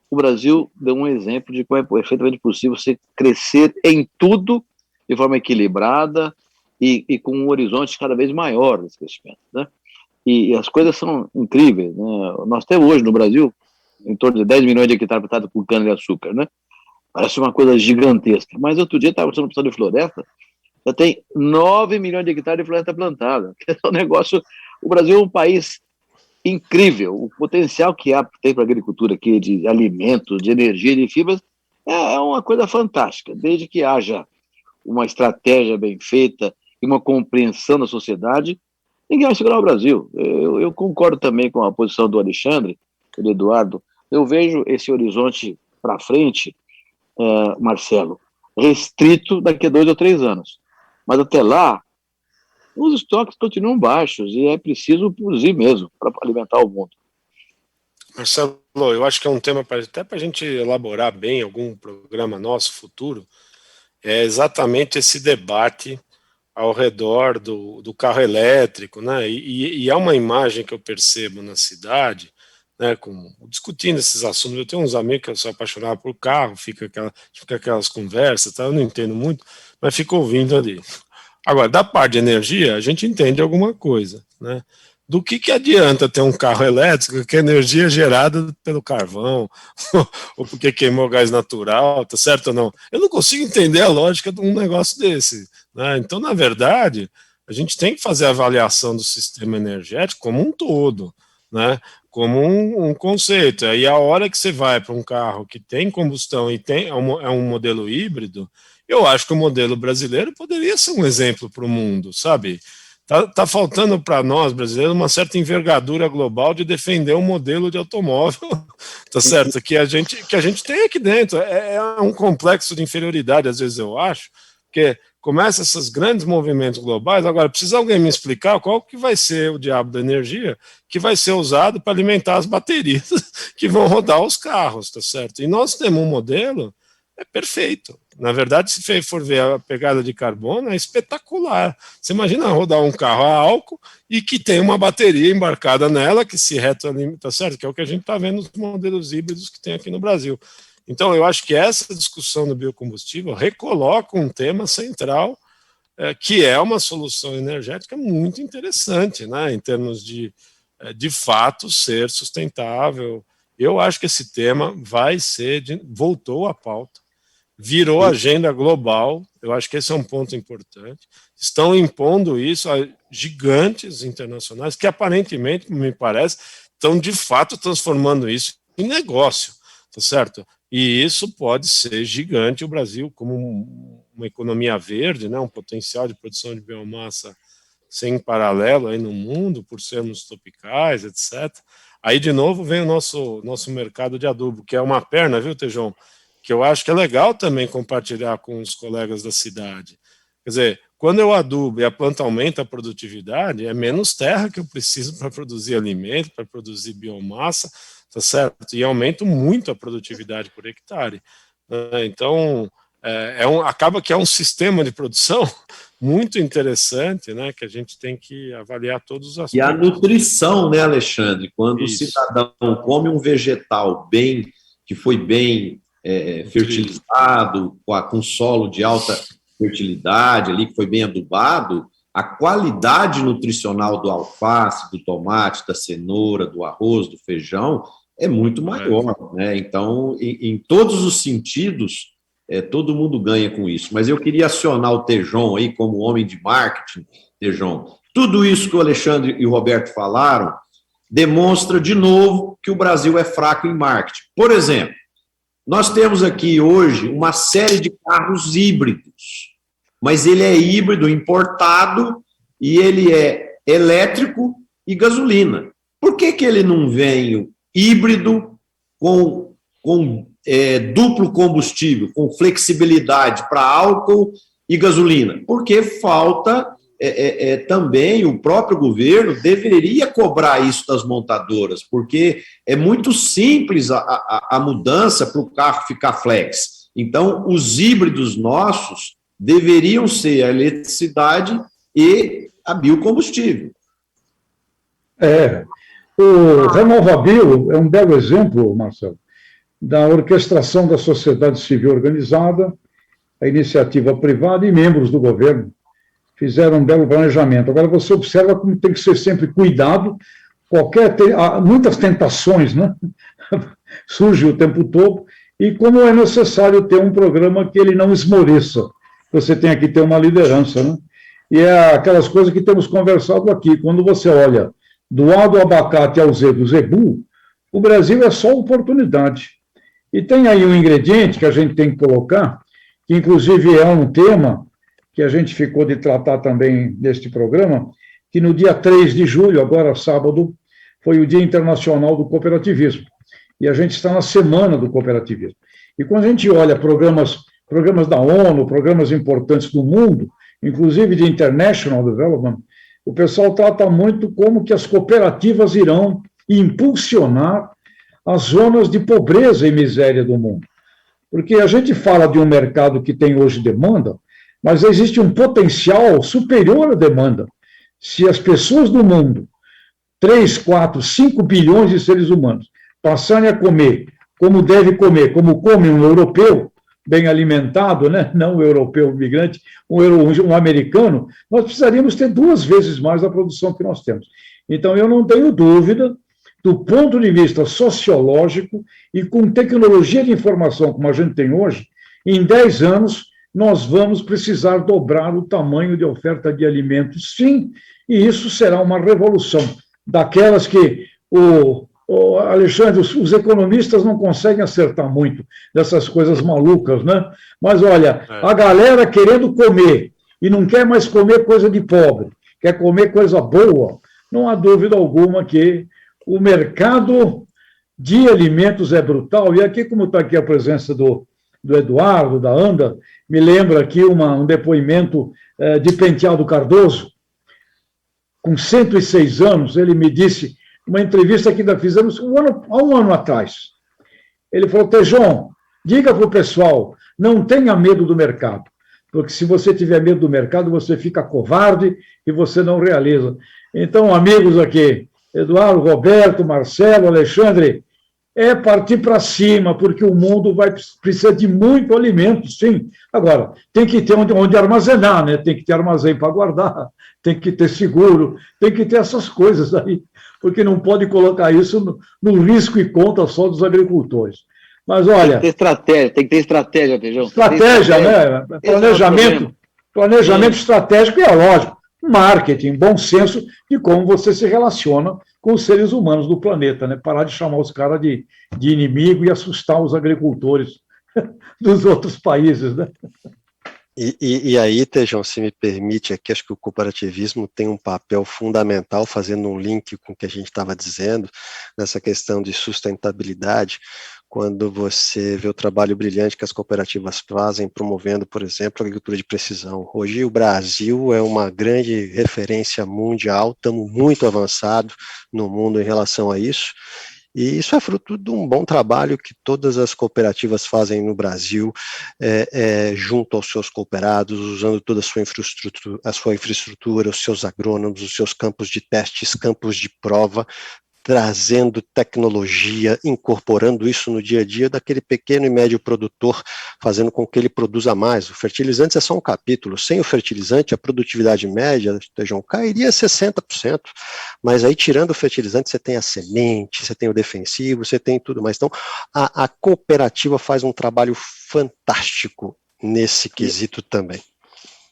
O Brasil deu um exemplo de como é perfeitamente possível você crescer em tudo de forma equilibrada e com um horizonte cada vez maior desse crescimento, né? E as coisas são incríveis, né? Nós temos hoje no Brasil em torno de 10 milhões de hectares plantados por cana-de-açúcar, né? Parece uma coisa gigantesca. Mas outro dia estava falando de floresta, já tem 9 milhões de hectares de floresta plantada. É um negócio. O Brasil é um país incrível. O potencial que tem para a agricultura aqui de alimentos, de energia, de fibras, é uma coisa fantástica. Desde que haja uma estratégia bem feita e uma compreensão da sociedade, ninguém vai segurar o Brasil. Eu concordo também com a posição do Alexandre, do Eduardo. Eu vejo esse horizonte para frente, Marcelo, restrito daqui a 2 ou 3 anos. Mas até lá, os estoques continuam baixos e é preciso produzir mesmo para alimentar o mundo. Marcelo, eu acho que é um tema até para a gente elaborar bem algum programa nosso futuro, é exatamente esse debate ao redor do carro elétrico, né? E é uma imagem que eu percebo na cidade, né, discutindo esses assuntos. Eu tenho uns amigos que são apaixonados por carro, fica aquelas conversas, tá? Eu não entendo muito, mas fico ouvindo ali. Agora, da parte de energia, a gente entende alguma coisa, né? Do que adianta ter um carro elétrico que a energia é gerada pelo carvão, ou porque queimou gás natural, tá certo ou não? Eu não consigo entender a lógica de um negócio desse, né? Então, na verdade, a gente tem que fazer a avaliação do sistema energético como um todo, né? Como um conceito. Aí a hora que você vai para um carro que tem combustão e é um modelo híbrido, eu acho que o modelo brasileiro poderia ser um exemplo para o mundo, sabe? Tá faltando para nós, brasileiros, uma certa envergadura global de defender um modelo de automóvel, tá certo? Que a gente tem aqui dentro. É um complexo de inferioridade, às vezes eu acho, porque começa esses grandes movimentos globais. Agora, precisa alguém me explicar qual que vai ser o diabo da energia que vai ser usado para alimentar as baterias que vão rodar os carros, tá certo? E nós temos um modelo perfeito. Na verdade, se for ver a pegada de carbono, é espetacular. Você imagina rodar um carro a álcool e que tem uma bateria embarcada nela que se retroalimenta, tá certo? Que é o que a gente está vendo nos modelos híbridos que tem aqui no Brasil. Então, eu acho que essa discussão do biocombustível recoloca um tema central, que é uma solução energética muito interessante, né, em termos de fato, ser sustentável. Eu acho que esse tema voltou à pauta, virou agenda global. Eu acho que esse é um ponto importante. Estão impondo isso a gigantes internacionais que, aparentemente, me parece, estão, de fato, transformando isso em negócio, tá certo? E isso pode ser gigante. O Brasil, como uma economia verde, né, um potencial de produção de biomassa sem paralelo aí no mundo, por sermos tropicais, etc. Aí, de novo, vem o nosso mercado de adubo, que é uma perna, viu, Tejão? Que eu acho que é legal também compartilhar com os colegas da cidade. Quer dizer, quando eu adubo e a planta aumenta a produtividade, é menos terra que eu preciso para produzir alimento, para produzir biomassa, tá certo? E aumento muito a produtividade por hectare. Então, acaba que é um sistema de produção muito interessante, né, que a gente tem que avaliar todos os aspectos. E a nutrição, né, Alexandre? Quando o cidadão come um vegetal que foi bem fertilizado, com solo de alta fertilidade ali, que foi bem adubado, a qualidade nutricional do alface, do tomate, da cenoura, do arroz, do feijão, é muito maior, né? Então, em todos os sentidos, todo mundo ganha com isso. Mas eu queria acionar o Tejon aí como homem de marketing. Tejon, tudo isso que o Alexandre e o Roberto falaram demonstra, de novo, que o Brasil é fraco em marketing. Por exemplo, nós temos aqui hoje uma série de carros híbridos, mas ele é híbrido importado e ele é elétrico e gasolina. Por que ele não vem híbrido com duplo combustível, com flexibilidade para álcool e gasolina? Porque falta também, o próprio governo deveria cobrar isso das montadoras, porque é muito simples a mudança para o carro ficar flex. Então, os híbridos nossos deveriam ser a eletricidade e a biocombustível. O Renovabil é um belo exemplo, Marcelo, da orquestração da sociedade civil organizada, a iniciativa privada e membros do governo fizeram um belo planejamento. Agora, você observa como tem que ser sempre cuidado, muitas tentações, né? Surgem o tempo todo, e como é necessário ter um programa que ele não esmoreça. Você tem que ter uma liderança, né? E é aquelas coisas que temos conversado aqui. Quando você olha do A do abacate ao Z do zebu, o Brasil é só oportunidade. E tem aí um ingrediente que a gente tem que colocar, que inclusive é um tema que a gente ficou de tratar também neste programa, que no dia 3 de julho, agora sábado, foi o Dia Internacional do Cooperativismo. E a gente está na Semana do Cooperativismo. E quando a gente olha programas da ONU, programas importantes do mundo, inclusive de International Development, o pessoal trata muito como que as cooperativas irão impulsionar as zonas de pobreza e miséria do mundo. Porque a gente fala de um mercado que tem hoje demanda, mas existe um potencial superior à demanda. Se as pessoas do mundo, 3, 4, 5 bilhões de seres humanos, passarem a comer como deve comer, como come um europeu, bem alimentado, né? Não um europeu migrante, um americano, nós precisaríamos ter 2 vezes mais da produção que nós temos. Então, eu não tenho dúvida, do ponto de vista sociológico e com tecnologia de informação como a gente tem hoje, em 10 anos, nós vamos precisar dobrar o tamanho de oferta de alimentos, sim, e isso será uma revolução, daquelas que Alexandre, os economistas não conseguem acertar muito dessas coisas malucas, né? Mas, olha, a galera querendo comer e não quer mais comer coisa de pobre, quer comer coisa boa, não há dúvida alguma que o mercado de alimentos é brutal. E aqui, como está aqui a presença do Eduardo, da Anda, me lembra aqui um depoimento de Penteado Cardoso, com 106 anos, ele me disse, uma entrevista que ainda fizemos há um ano atrás. Ele falou: Tejon, diga para o pessoal, não tenha medo do mercado, porque se você tiver medo do mercado, você fica covarde e você não realiza. Então, amigos aqui, Eduardo, Roberto, Marcelo, Alexandre, é partir para cima, porque o mundo vai precisar de muito alimento, sim. Agora, tem que ter onde armazenar, né? Tem que ter armazém para guardar, tem que ter seguro, tem que ter essas coisas aí, porque não pode colocar isso no risco e conta só dos agricultores. Mas, olha... Tem que ter estratégia, Tejon. Estratégia, né? Planejamento estratégico e, é lógico, marketing, bom senso de como você se relaciona com os seres humanos do planeta, né? Parar de chamar os caras de inimigo e assustar os agricultores dos outros países, né? E aí, Tejon, se me permite, aqui acho que o cooperativismo tem um papel fundamental, fazendo um link com o que a gente estava dizendo, nessa questão de sustentabilidade, quando você vê o trabalho brilhante que as cooperativas fazem, promovendo, por exemplo, a agricultura de precisão. Hoje o Brasil é uma grande referência mundial, estamos muito avançados no mundo em relação a isso, e isso é fruto de um bom trabalho que todas as cooperativas fazem no Brasil, junto aos seus cooperados, usando toda a sua infraestrutura, os seus agrônomos, os seus campos de testes, campos de prova, trazendo tecnologia, incorporando isso no dia a dia daquele pequeno e médio produtor, fazendo com que ele produza mais. O fertilizante é só um capítulo. Sem o fertilizante, a produtividade média, Tejão, cairia 60%, mas aí tirando o fertilizante, você tem a semente, você tem o defensivo, você tem tudo mais. Então, a cooperativa faz um trabalho fantástico nesse quesito também.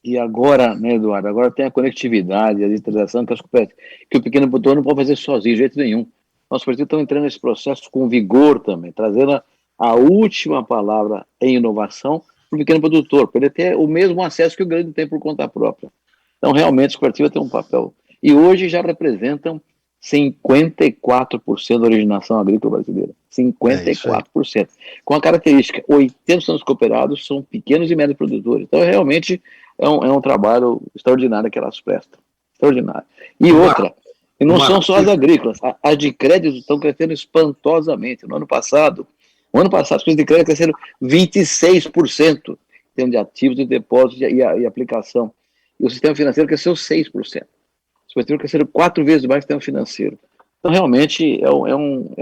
E agora, né, Eduardo, agora tem a conectividade, a digitalização que o pequeno produtor não pode fazer sozinho, de jeito nenhum. Nossos partidos estão entrando nesse processo com vigor também, trazendo a última palavra em inovação para o pequeno produtor, para ele ter o mesmo acesso que o grande tem por conta própria. Então, realmente, as cooperativas têm um papel. E hoje já representam 54% da originação agrícola brasileira. 54%. Com a característica, 80% dos cooperados são pequenos e médios produtores. Então, realmente, é um trabalho extraordinário que elas prestam. Extraordinário. E outra, e não são só as agrícolas. As de crédito estão crescendo espantosamente. No ano passado, as coisas de crédito cresceram 26% em termos de ativos e depósitos e aplicação. E o sistema financeiro cresceu 6%. Os cooperativas cresceram 4 vezes mais que o sistema financeiro. Então, realmente, é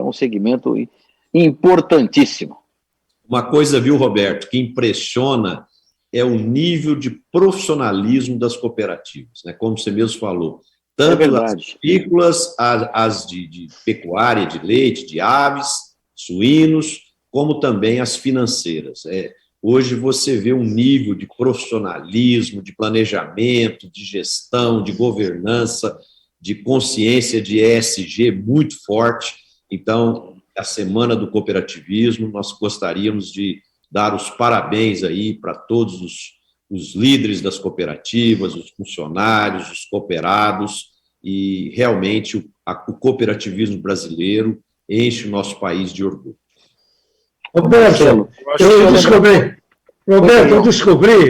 um segmento importantíssimo. Uma coisa, viu, Roberto, que impressiona é o nível de profissionalismo das cooperativas, né? Como você mesmo falou, tanto as agrícolas, as de pecuária, de leite, de aves, suínos, como também as financeiras. Hoje você vê um nível de profissionalismo, de planejamento, de gestão, de governança, de consciência de ESG muito forte. Então, a Semana do Cooperativismo, nós gostaríamos de dar os parabéns aí para todos os líderes das cooperativas, os funcionários, os cooperados, e realmente o cooperativismo brasileiro enche o nosso país de orgulho. Roberto,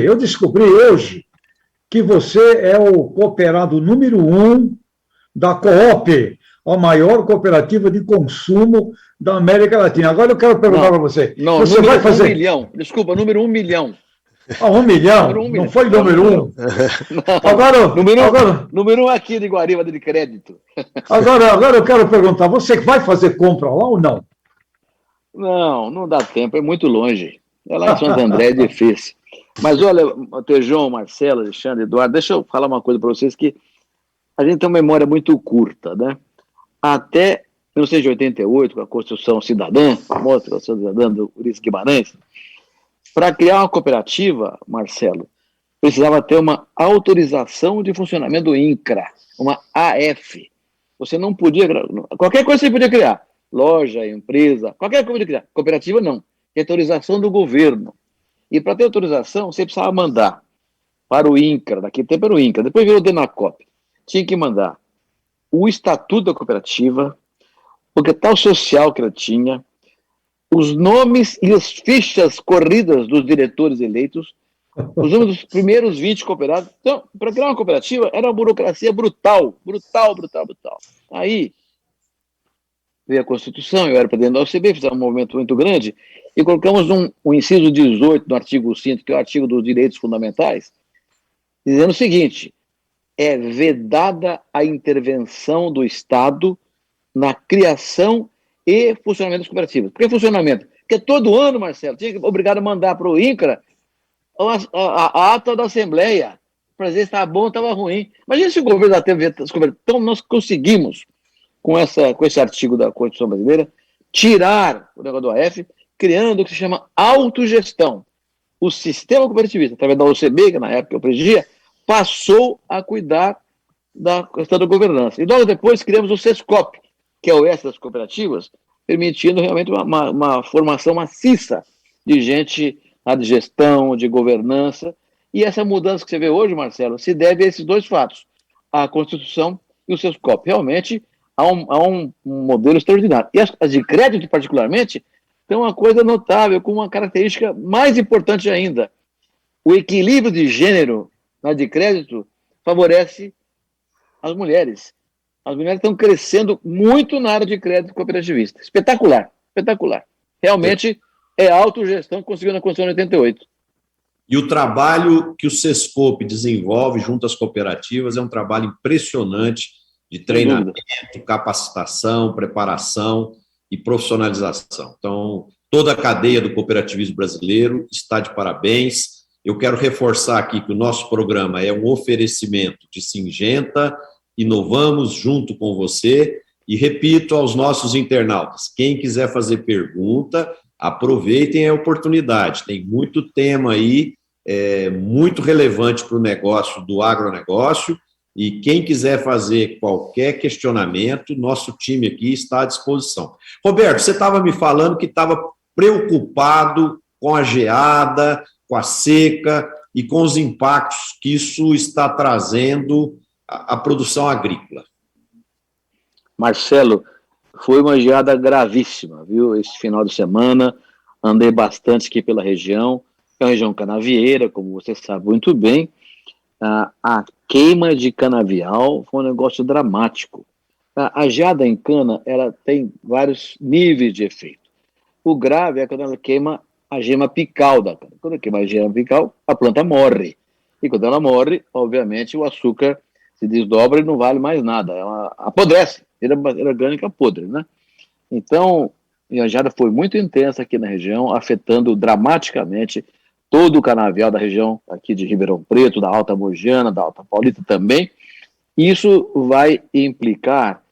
eu descobri hoje que você é o cooperado número 1 da Coop, a maior cooperativa de consumo da América Latina. Agora eu quero perguntar para você. Não, você número vai fazer 1 milhão. Desculpa, número 1 milhão. 1 milhão? Não foi número 1? Número 1 aqui de Guariba de crédito. Agora eu quero perguntar, você vai fazer compra lá ou não? Não dá tempo, é muito longe. É lá em Santo André, é difícil. Mas olha, Tejão, Marcelo, Alexandre, Eduardo, deixa eu falar uma coisa para vocês que a gente tem uma memória muito curta, né? Até 1988, com a Constituição Cidadã, a famosa Constituição Cidadã do Ulisses Guimarães, para criar uma cooperativa, Marcelo, precisava ter uma autorização de funcionamento do INCRA, uma AF. Você não podia... Qualquer coisa você podia criar. Loja, empresa, qualquer coisa podia criar. Cooperativa, não. Tem autorização do governo. E para ter autorização, você precisava mandar para o INCRA, naquele tempo era o INCRA, depois virou o DENACOP. Tinha que mandar o estatuto da cooperativa, o capital social que ela tinha, os nomes e as fichas corridas dos diretores eleitos, os nomes dos primeiros 20 cooperados. Então, para criar uma cooperativa, era uma burocracia brutal. Aí, veio a Constituição, eu era presidente da OCB, fizemos um movimento muito grande, e colocamos um inciso 18 no artigo 5º, que é o artigo dos direitos fundamentais, dizendo o seguinte: é vedada a intervenção do Estado na criação e funcionamento das cooperativas. Por que funcionamento? Porque todo ano, Marcelo, tinha que obrigado a mandar para o INCRA a ata da Assembleia, para dizer se estava bom ou estava ruim. Imagina se o governo da TV as cooperativas. Então, nós conseguimos, com esse artigo da Constituição Brasileira, tirar o negócio do AF, criando o que se chama autogestão. O sistema cooperativista, através da OCB, que na época eu presidia, passou a cuidar da questão da governança. E logo depois criamos o SESCOP, que é o S das cooperativas, permitindo realmente uma formação maciça de gente de gestão, de governança. E essa mudança que você vê hoje, Marcelo, se deve a esses dois fatos, a Constituição e o SESCOP. Realmente há um modelo extraordinário. E as de crédito, particularmente, tem uma coisa notável, com uma característica mais importante ainda. O equilíbrio de gênero na de crédito favorece as mulheres. As mulheres estão crescendo muito na área de crédito cooperativista. Espetacular. Realmente é a autogestão que conseguiu na Constituição de 88. E o trabalho que o SESCOP desenvolve junto às cooperativas é um trabalho impressionante de treinamento, capacitação, preparação e profissionalização. Então, toda a cadeia do cooperativismo brasileiro está de parabéns. Eu quero reforçar aqui que o nosso programa é um oferecimento de Syngenta, inovamos junto com você, e repito aos nossos internautas, quem quiser fazer pergunta, aproveitem a oportunidade, tem muito tema aí, muito relevante para o negócio do agronegócio, e quem quiser fazer qualquer questionamento, nosso time aqui está à disposição. Roberto, você estava me falando que estava preocupado com a geada, com a seca e com os impactos que isso está trazendo à produção agrícola. Marcelo, foi uma geada gravíssima, viu? Esse final de semana, andei bastante aqui pela região, é uma região canavieira, como você sabe muito bem. A queima de canavial foi um negócio dramático. A geada em cana, ela tem vários níveis de efeito. O grave é quando ela queima a gema apical da cana. Quando queima a gema apical, a planta morre. E quando ela morre, obviamente, o açúcar se desdobra e não vale mais nada. Ela apodrece, vira matéria orgânica podre, né? Então, a geada foi muito intensa aqui na região, afetando dramaticamente todo o canavial da região aqui de Ribeirão Preto, da Alta Mogiana, da Alta Paulista também. Isso vai implicar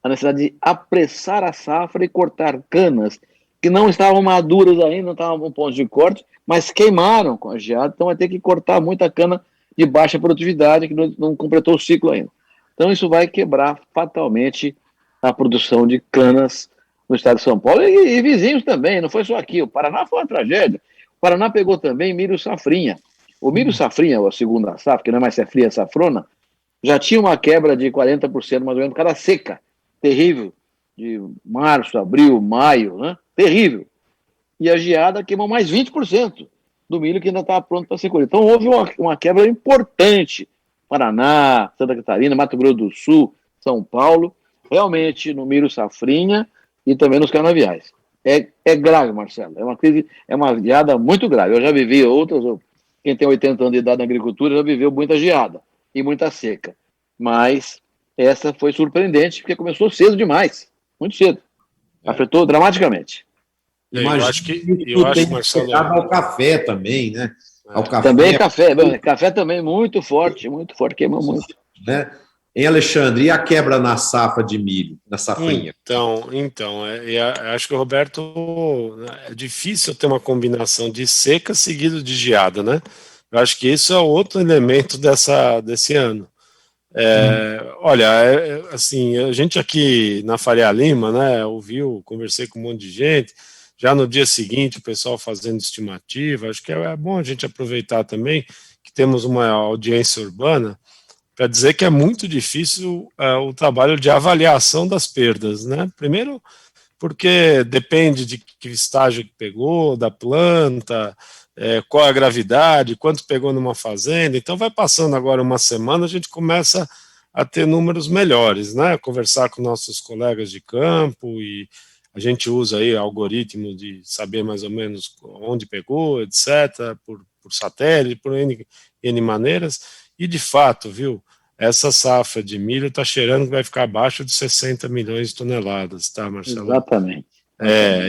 a necessidade de apressar a safra e cortar canas que não estavam maduras ainda, não estavam no ponto de corte, mas queimaram com a geada, então vai ter que cortar muita cana de baixa produtividade que não completou o ciclo ainda. Então isso vai quebrar fatalmente a produção de canas no estado de São Paulo e vizinhos também, não foi só aqui, o Paraná foi uma tragédia. O Paraná pegou também milho safrinha. O milho safrinha, a segunda safra, que não é mais safrinha, é safrona, já tinha uma quebra de 40% mais ou menos, cada seca, terrível, de março, abril, maio, né? Terrível. E a geada queimou mais 20% do milho que ainda estava pronto para ser colhido. Então houve uma quebra importante. Paraná, Santa Catarina, Mato Grosso do Sul, São Paulo, realmente no milho safrinha e também nos canaviais. É grave, Marcelo, é uma crise, é uma geada muito grave. Eu já vivi outras, quem tem 80 anos de idade na agricultura já viveu muita geada e muita seca. Mas essa foi surpreendente, porque começou cedo demais, muito cedo. Afetou dramaticamente. Eu acho que Marcelo, ao café também, né? Ao café, também café também muito forte, queimou muito. Né? Em Alexandre, e a quebra na safra de milho, na safrinha? Então, acho que o Roberto, é difícil ter uma combinação de seca seguido de geada, né? Eu acho que isso é outro elemento desse ano. Olha, assim, a gente aqui na Faria Lima, né, conversei com um monte de gente, já no dia seguinte o pessoal fazendo estimativa, acho que é bom a gente aproveitar também que temos uma audiência urbana para dizer que é muito difícil o trabalho de avaliação das perdas, né? Primeiro, porque depende de que estágio que pegou, da planta, qual a gravidade, quanto pegou numa fazenda. Então, vai passando agora uma semana, a gente começa a ter números melhores, né? Conversar com nossos colegas de campo e a gente usa aí algoritmo de saber mais ou menos onde pegou, etc., por satélite, por N maneiras. E, de fato, viu, essa safra de milho está cheirando que vai ficar abaixo de 60 milhões de toneladas, tá, Marcelo? Exatamente.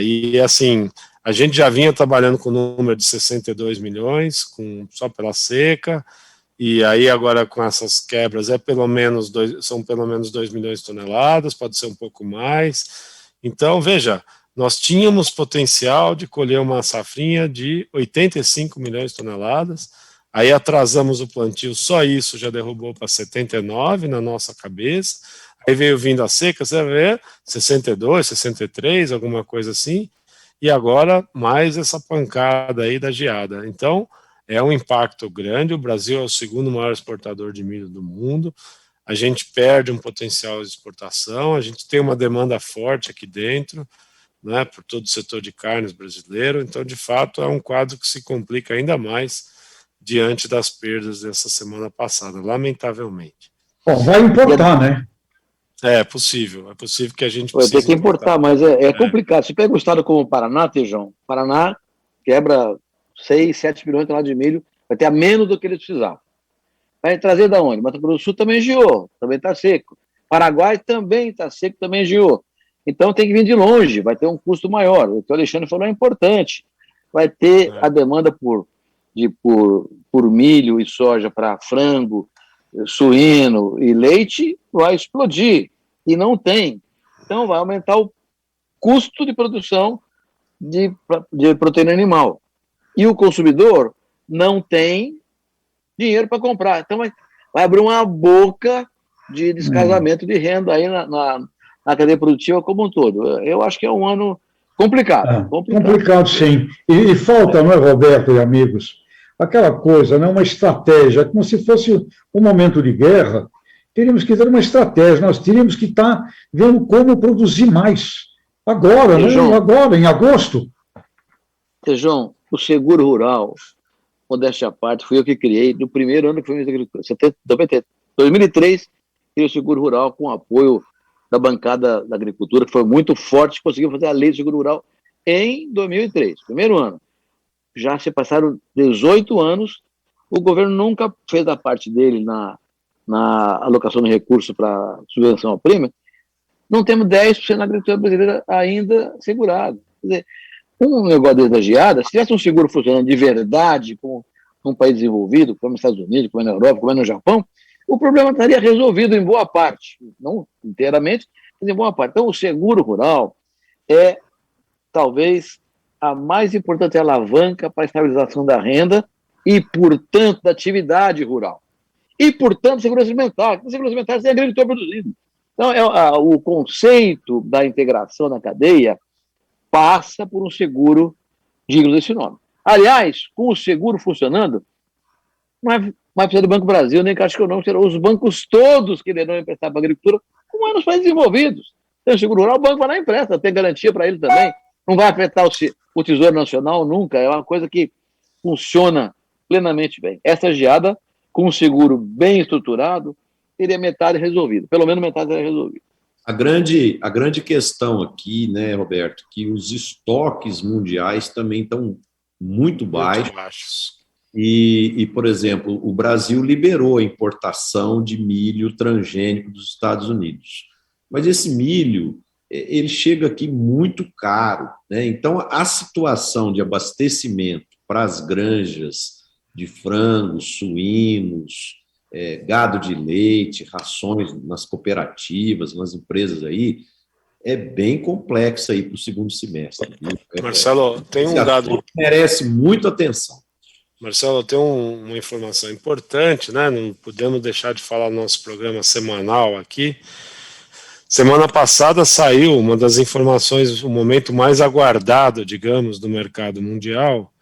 E, assim, a gente já vinha trabalhando com o número de 62 milhões, só pela seca, e aí agora com essas quebras são pelo menos 2 milhões de toneladas, pode ser um pouco mais. Então, veja, nós tínhamos potencial de colher uma safrinha de 85 milhões de toneladas, aí atrasamos o plantio, só isso já derrubou para 79 na nossa cabeça, aí veio vindo a seca, você vê, 62, 63, alguma coisa assim, e agora mais essa pancada aí da geada. Então, é um impacto grande, o Brasil é o segundo maior exportador de milho do mundo, a gente perde um potencial de exportação, a gente tem uma demanda forte aqui dentro, né, por todo o setor de carnes brasileiro, então, de fato, é um quadro que se complica ainda mais diante das perdas dessa semana passada, lamentavelmente. Bom, vai importar, né? É possível que a gente precise... Tem que importar, mas é complicado. Se pega um estado como o Paraná, Tejão, Paraná quebra 6, 7 milhões de toneladas de milho, vai ter a menos do que eles precisavam. Vai trazer da onde? Mato Grosso do Sul também geou, também está seco. Paraguai também está seco, também geou. Então tem que vir de longe, vai ter um custo maior. O que o Alexandre falou é importante. Vai ter a demanda por milho e soja para frango, suíno e leite, vai explodir. E não tem. Então vai aumentar o custo de produção de proteína animal. E o consumidor não tem dinheiro para comprar. Então vai abrir uma boca de descasamento de renda aí na cadeia produtiva como um todo. Eu acho que é um ano complicado. Complicado, sim. E falta, não é, Roberto e amigos, aquela coisa, né, uma estratégia, como se fosse um momento de guerra. Teríamos que ter uma estratégia, nós teríamos que estar vendo como produzir mais. Agora, Tejão, né? Agora, em agosto. Tejão, o seguro rural, modéstia à parte, fui eu que criei, no primeiro ano que fui ministro da Agricultura, 2003, criei o seguro rural com apoio da bancada da agricultura, que foi muito forte, conseguiu fazer a lei do seguro rural em 2003, primeiro ano. Já se passaram 18 anos, o governo nunca fez a parte dele na alocação de recursos para subvenção ao prêmio. Não temos 10% da agricultura brasileira ainda segurado. Quer dizer, um negócio desse da geada, se tivesse um seguro funcionando de verdade com um país desenvolvido, como os Estados Unidos, como é na Europa, como é no Japão, o problema estaria resolvido em boa parte, não inteiramente, mas em boa parte. Então, o seguro rural é, talvez, a mais importante alavanca para a estabilização da renda e, portanto, da atividade rural. E, portanto, segurança alimentar. Com segurança alimentar, tem agricultor produzindo. Então, o conceito da integração na cadeia passa por um seguro digno desse nome. Aliás, com o seguro funcionando, não vai precisar do Banco Brasil, nem Caixa Econômica, serão os bancos todos que irão emprestar para a agricultura, como é nos países desenvolvidos. Tem o seguro rural, o banco vai lá e empresta, tem garantia para ele também. Não vai afetar o Tesouro Nacional nunca, é uma coisa que funciona plenamente bem. Essa geada, com um seguro bem estruturado, teria metade resolvida, pelo menos metade seria resolvida. A grande questão aqui, né, Roberto, que os estoques mundiais também estão muito baixos. E, por exemplo, o Brasil liberou a importação de milho transgênico dos Estados Unidos. Mas esse milho, ele chega aqui muito caro, né? Então, a situação de abastecimento para as granjas de frangos, suínos, gado de leite, rações nas cooperativas, nas empresas aí, é bem complexa aí para o segundo semestre. Marcelo, tem um dado que merece muita atenção. Marcelo, tem uma informação importante, né? Não podemos deixar de falar no nosso programa semanal aqui. Semana passada saiu uma das informações, o momento mais aguardado, digamos, do mercado mundial,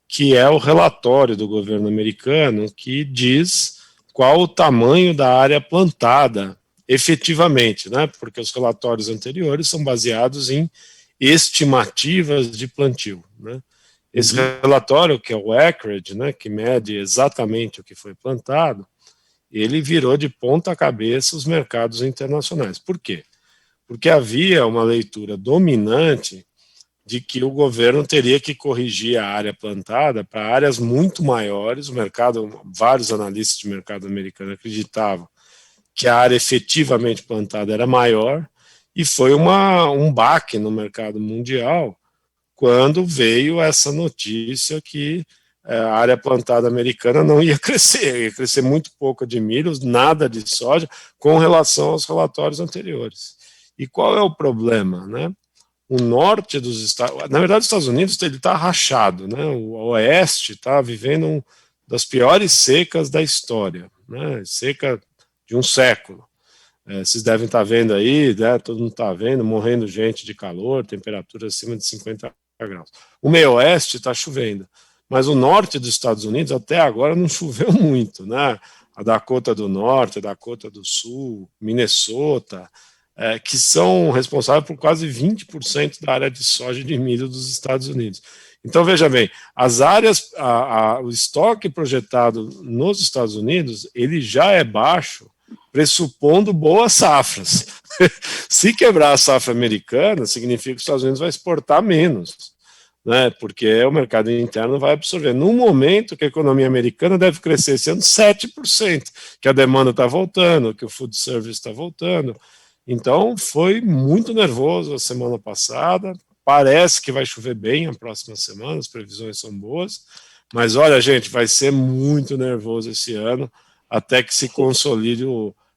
que é o relatório do governo americano que diz qual o tamanho da área plantada efetivamente, né? Porque os relatórios anteriores são baseados em estimativas de plantio, né? Esse relatório, que é o Acreage, né, que mede exatamente o que foi plantado, ele virou de ponta cabeça os mercados internacionais. Por quê? Porque havia uma leitura dominante de que o governo teria que corrigir a área plantada para áreas muito maiores. O mercado, vários analistas de mercado americano acreditavam que a área efetivamente plantada era maior, e foi um baque no mercado mundial quando veio essa notícia que a área plantada americana não ia crescer muito pouco de milho, nada de soja, com relação aos relatórios anteriores. E qual é o problema, né? O norte dos Estados... Na verdade, os Estados Unidos está rachado, né? O oeste está vivendo uma das piores secas da história, né? Seca de um século. Vocês devem estar vendo aí, né? Todo mundo está vendo, morrendo gente de calor, temperatura acima de 50 graus. O meio oeste está chovendo, mas o norte dos Estados Unidos até agora não choveu muito, né? A Dakota do Norte, a Dakota do Sul, Minnesota, que são responsáveis por quase 20% da área de soja e de milho dos Estados Unidos. Então, veja bem, as áreas, o estoque projetado nos Estados Unidos, ele já é baixo, pressupondo boas safras. Se quebrar a safra americana, significa que os Estados Unidos vai exportar menos, né, porque o mercado interno vai absorver. No momento que a economia americana deve crescer esse ano 7%, que a demanda está voltando, que o food service está voltando. Então, foi muito nervoso a semana passada, parece que vai chover bem a próxima semana, as previsões são boas, mas olha, gente, vai ser muito nervoso esse ano, até que se consolide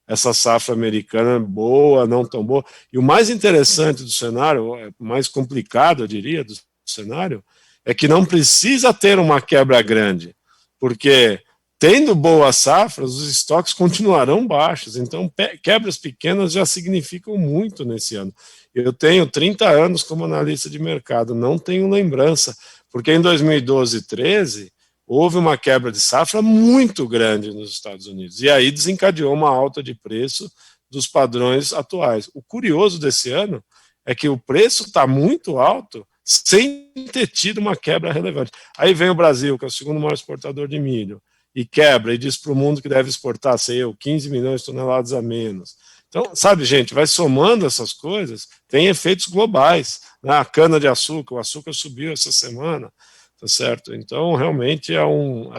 essa safra americana boa, não tão boa. E o mais interessante do cenário, o mais complicado, eu diria, do cenário, é que não precisa ter uma quebra grande, porque tendo boas safras, os estoques continuarão baixos, então quebras pequenas já significam muito nesse ano. Eu tenho 30 anos como analista de mercado, não tenho lembrança, porque em 2012 e 2013 houve uma quebra de safra muito grande nos Estados Unidos, e aí desencadeou uma alta de preço dos padrões atuais. O curioso desse ano é que o preço está muito alto sem ter tido uma quebra relevante. Aí vem o Brasil, que é o segundo maior exportador de milho, e quebra, e diz para o mundo que deve exportar, 15 milhões de toneladas a menos. Então, sabe, gente, vai somando essas coisas, tem efeitos globais, né? A cana-de-açúcar, o açúcar subiu essa semana, tá certo? Então, realmente é um...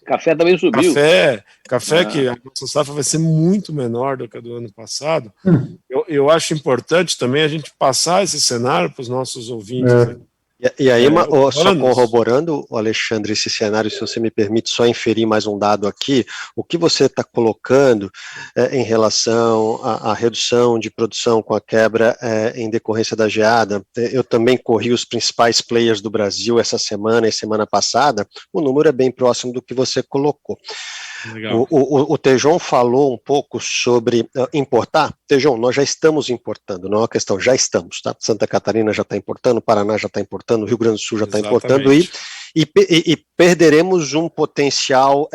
Café também subiu. Café que a nossa safra vai ser muito menor do que a do ano passado. Eu acho importante também a gente passar esse cenário para os nossos ouvintes. E aí, só corroborando, Alexandre, esse cenário, se você me permite só inferir mais um dado aqui, o que você está colocando em relação à redução de produção com a quebra em decorrência da geada, eu também corri os principais players do Brasil essa semana e semana passada, o número é bem próximo do que você colocou. O Tejon falou um pouco sobre importar. Tejon, nós já estamos importando, não é uma questão, já estamos, tá? Santa Catarina já está importando, Paraná já está importando, Rio Grande do Sul já está importando e perderemos um potencial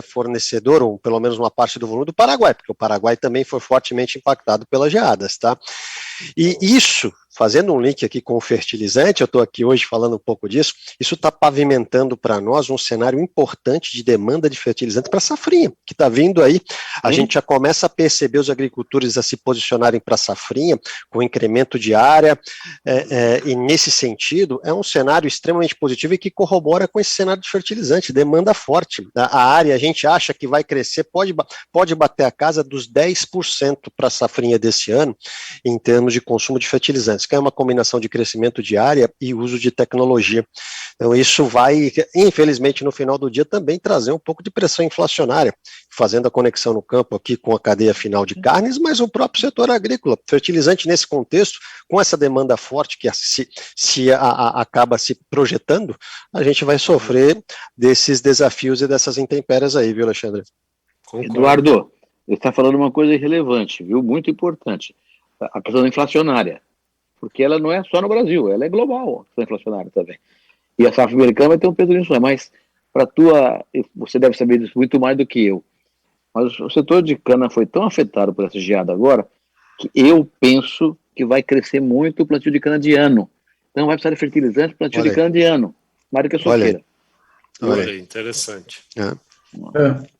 fornecedor, ou pelo menos uma parte do volume do Paraguai, porque o Paraguai também foi fortemente impactado pelas geadas, tá? E isso, fazendo um link aqui com o fertilizante, eu estou aqui hoje falando um pouco disso, isso está pavimentando para nós um cenário importante de demanda de fertilizante para a safrinha, que está vindo aí. A gente já começa a perceber os agricultores a se posicionarem para a safrinha, com incremento de área, e nesse sentido, é um cenário extremamente positivo e que corrobora com esse cenário de fertilizante, demanda forte. A área, a gente acha que vai crescer, pode bater a casa dos 10% para a safrinha desse ano, em termos de consumo de fertilizantes, que é uma combinação de crescimento de área e uso de tecnologia. Então isso vai, infelizmente, no final do dia também trazer um pouco de pressão inflacionária, fazendo a conexão no campo aqui com a cadeia final de carnes, mas o próprio setor agrícola. Fertilizante nesse contexto, com essa demanda forte que acaba se projetando, a gente vai sofrer desses desafios e dessas intempéries aí, viu, Alexandre? Eduardo, você está falando uma coisa irrelevante, viu? Muito importante. A questão inflacionária, porque ela não é só no Brasil, ela é global, a questão inflacionária também. E a safra americana vai ter um peso nisso, mas você deve saber disso muito mais do que eu, mas o setor de cana foi tão afetado por essa geada agora, que eu penso que vai crescer muito o plantio de cana de ano. Então vai precisar de fertilizante, plantio de cana de ano, mais do que a soqueira. Olha, interessante.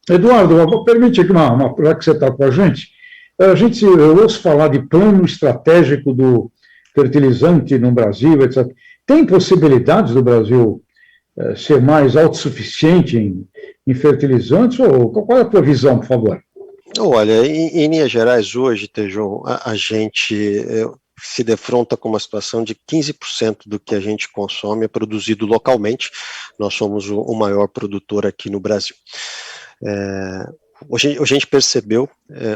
Eduardo, permite aqui já que você está com a gente, eu ouço falar de plano estratégico do fertilizante no Brasil, etc. Tem possibilidades do Brasil ser mais autossuficiente em fertilizantes? Ou qual é a tua visão, por favor? Olha, em linhas gerais, hoje, Tejon, a gente se defronta com uma situação de 15% do que a gente consome é produzido localmente. Nós somos o maior produtor aqui no Brasil. Hoje a gente percebeu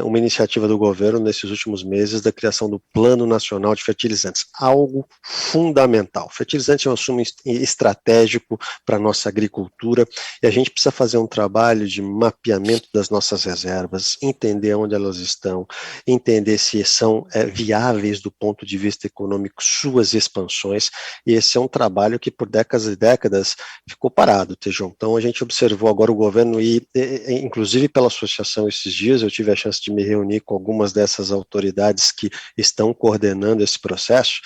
uma iniciativa do governo nesses últimos meses da criação do Plano Nacional de Fertilizantes, algo fundamental. Fertilizante é um assunto estratégico para a nossa agricultura e a gente precisa fazer um trabalho de mapeamento das nossas reservas, entender onde elas estão, entender se são viáveis do ponto de vista econômico suas expansões, e esse é um trabalho que por décadas e décadas ficou parado, Tejon. Então a gente observou agora o governo ir, inclusive pela associação esses dias, eu tive a chance de me reunir com algumas dessas autoridades que estão coordenando esse processo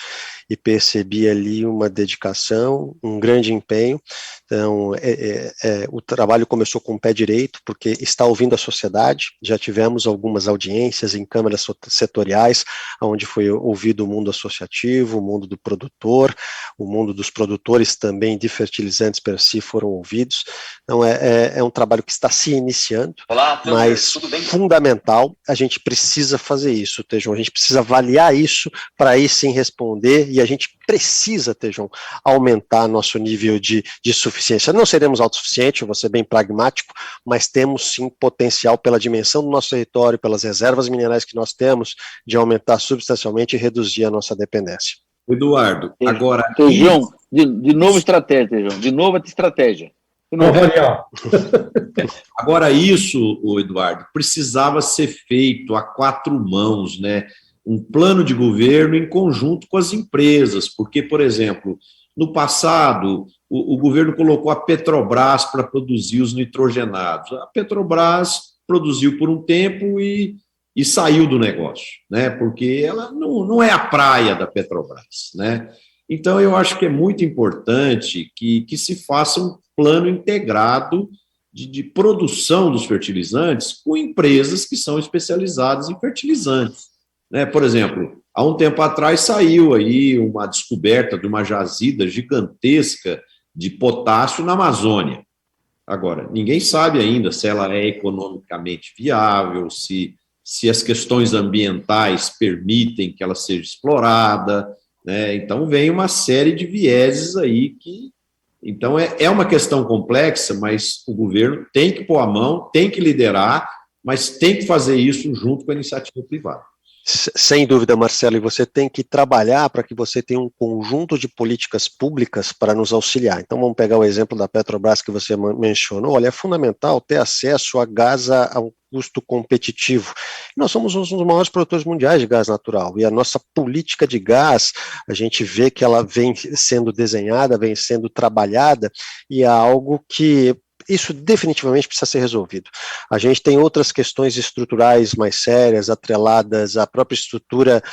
e percebi ali uma dedicação, um grande empenho. Então, o trabalho começou com o pé direito, porque está ouvindo a sociedade. Já tivemos algumas audiências em câmaras setoriais, onde foi ouvido o mundo associativo, o mundo do produtor, o mundo dos produtores também de fertilizantes per si foram ouvidos. Então, é um trabalho que está se iniciando, mas fundamental, a gente precisa fazer isso, Tejon, a gente precisa avaliar isso para aí sim responder, e a gente precisa, Tejon, aumentar nosso nível de suficiência. Não seremos autossuficientes, eu vou ser bem pragmático, mas temos sim potencial pela dimensão do nosso território, pelas reservas minerais que nós temos, de aumentar substancialmente e reduzir a nossa dependência. Eduardo, agora... Tejon, de novo estratégia, Tejon, de novo a estratégia. Não variar. Agora isso, Eduardo, precisava ser feito a 4 mãos, né? Um plano de governo em conjunto com as empresas, porque, por exemplo, no passado, o governo colocou a Petrobras para produzir os nitrogenados. A Petrobras produziu por um tempo e saiu do negócio, né? Porque ela não é a praia da Petrobras, né? Então, eu acho que é muito importante que se faça um plano integrado de produção dos fertilizantes com empresas que são especializadas em fertilizantes, né? Por exemplo, há um tempo atrás saiu aí uma descoberta de uma jazida gigantesca de potássio na Amazônia. Agora, ninguém sabe ainda se ela é economicamente viável, se as questões ambientais permitem que ela seja explorada, né? Então, vem uma série de vieses aí que... Então, é uma questão complexa, mas o governo tem que pôr a mão, tem que liderar, mas tem que fazer isso junto com a iniciativa privada. Sem dúvida, Marcelo, e você tem que trabalhar para que você tenha um conjunto de políticas públicas para nos auxiliar. Então, vamos pegar o exemplo da Petrobras que você mencionou. Olha, é fundamental ter acesso a gás a um custo competitivo. Nós somos um dos maiores produtores mundiais de gás natural, e a nossa política de gás, a gente vê que ela vem sendo desenhada, vem sendo trabalhada, e é algo que isso definitivamente precisa ser resolvido. A gente tem outras questões estruturais mais sérias, atreladas à própria estrutura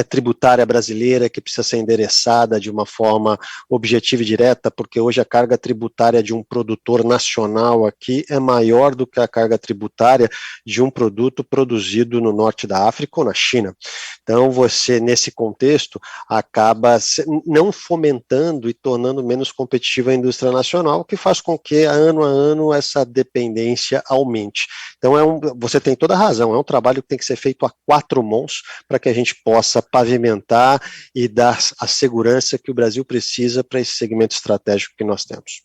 tributária brasileira, que precisa ser endereçada de uma forma objetiva e direta, porque hoje a carga tributária de um produtor nacional aqui é maior do que a carga tributária de um produto produzido no norte da África ou na China. Então, você, nesse contexto, acaba não fomentando e tornando menos competitiva a indústria nacional, o que faz com que, ano a ano, essa dependência aumente. Então, você tem toda a razão, é um trabalho que tem que ser feito a 4 mãos para que a gente possa pavimentar e dar a segurança que o Brasil precisa para esse segmento estratégico que nós temos.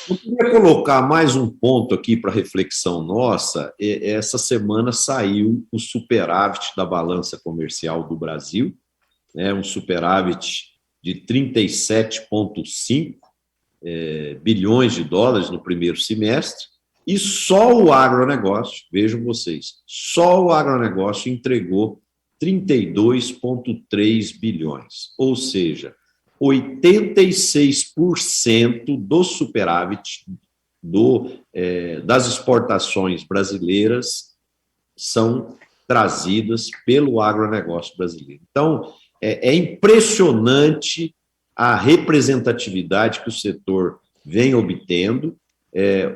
Eu queria colocar mais um ponto aqui para reflexão nossa. Essa semana saiu o superávit da balança comercial do Brasil, né, um superávit de 37,5 bilhões de dólares no primeiro semestre, e só o agronegócio, vejam vocês, só o agronegócio entregou 32,3 bilhões, ou seja, 86% do superávit das exportações brasileiras são trazidas pelo agronegócio brasileiro. Então, é impressionante a representatividade que o setor vem obtendo,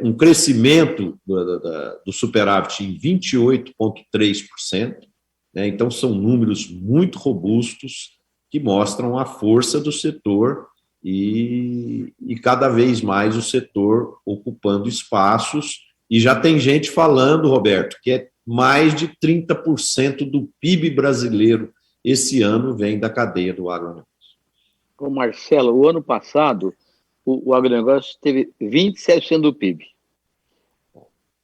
um crescimento do superávit em 28,3%, né? Então são números muito robustos que mostram a força do setor e cada vez mais o setor ocupando espaços, e já tem gente falando, Roberto, que é mais de 30% do PIB brasileiro esse ano vem da cadeia do agronegócio. Ô Marcelo, o ano passado, o agronegócio teve 27% do PIB.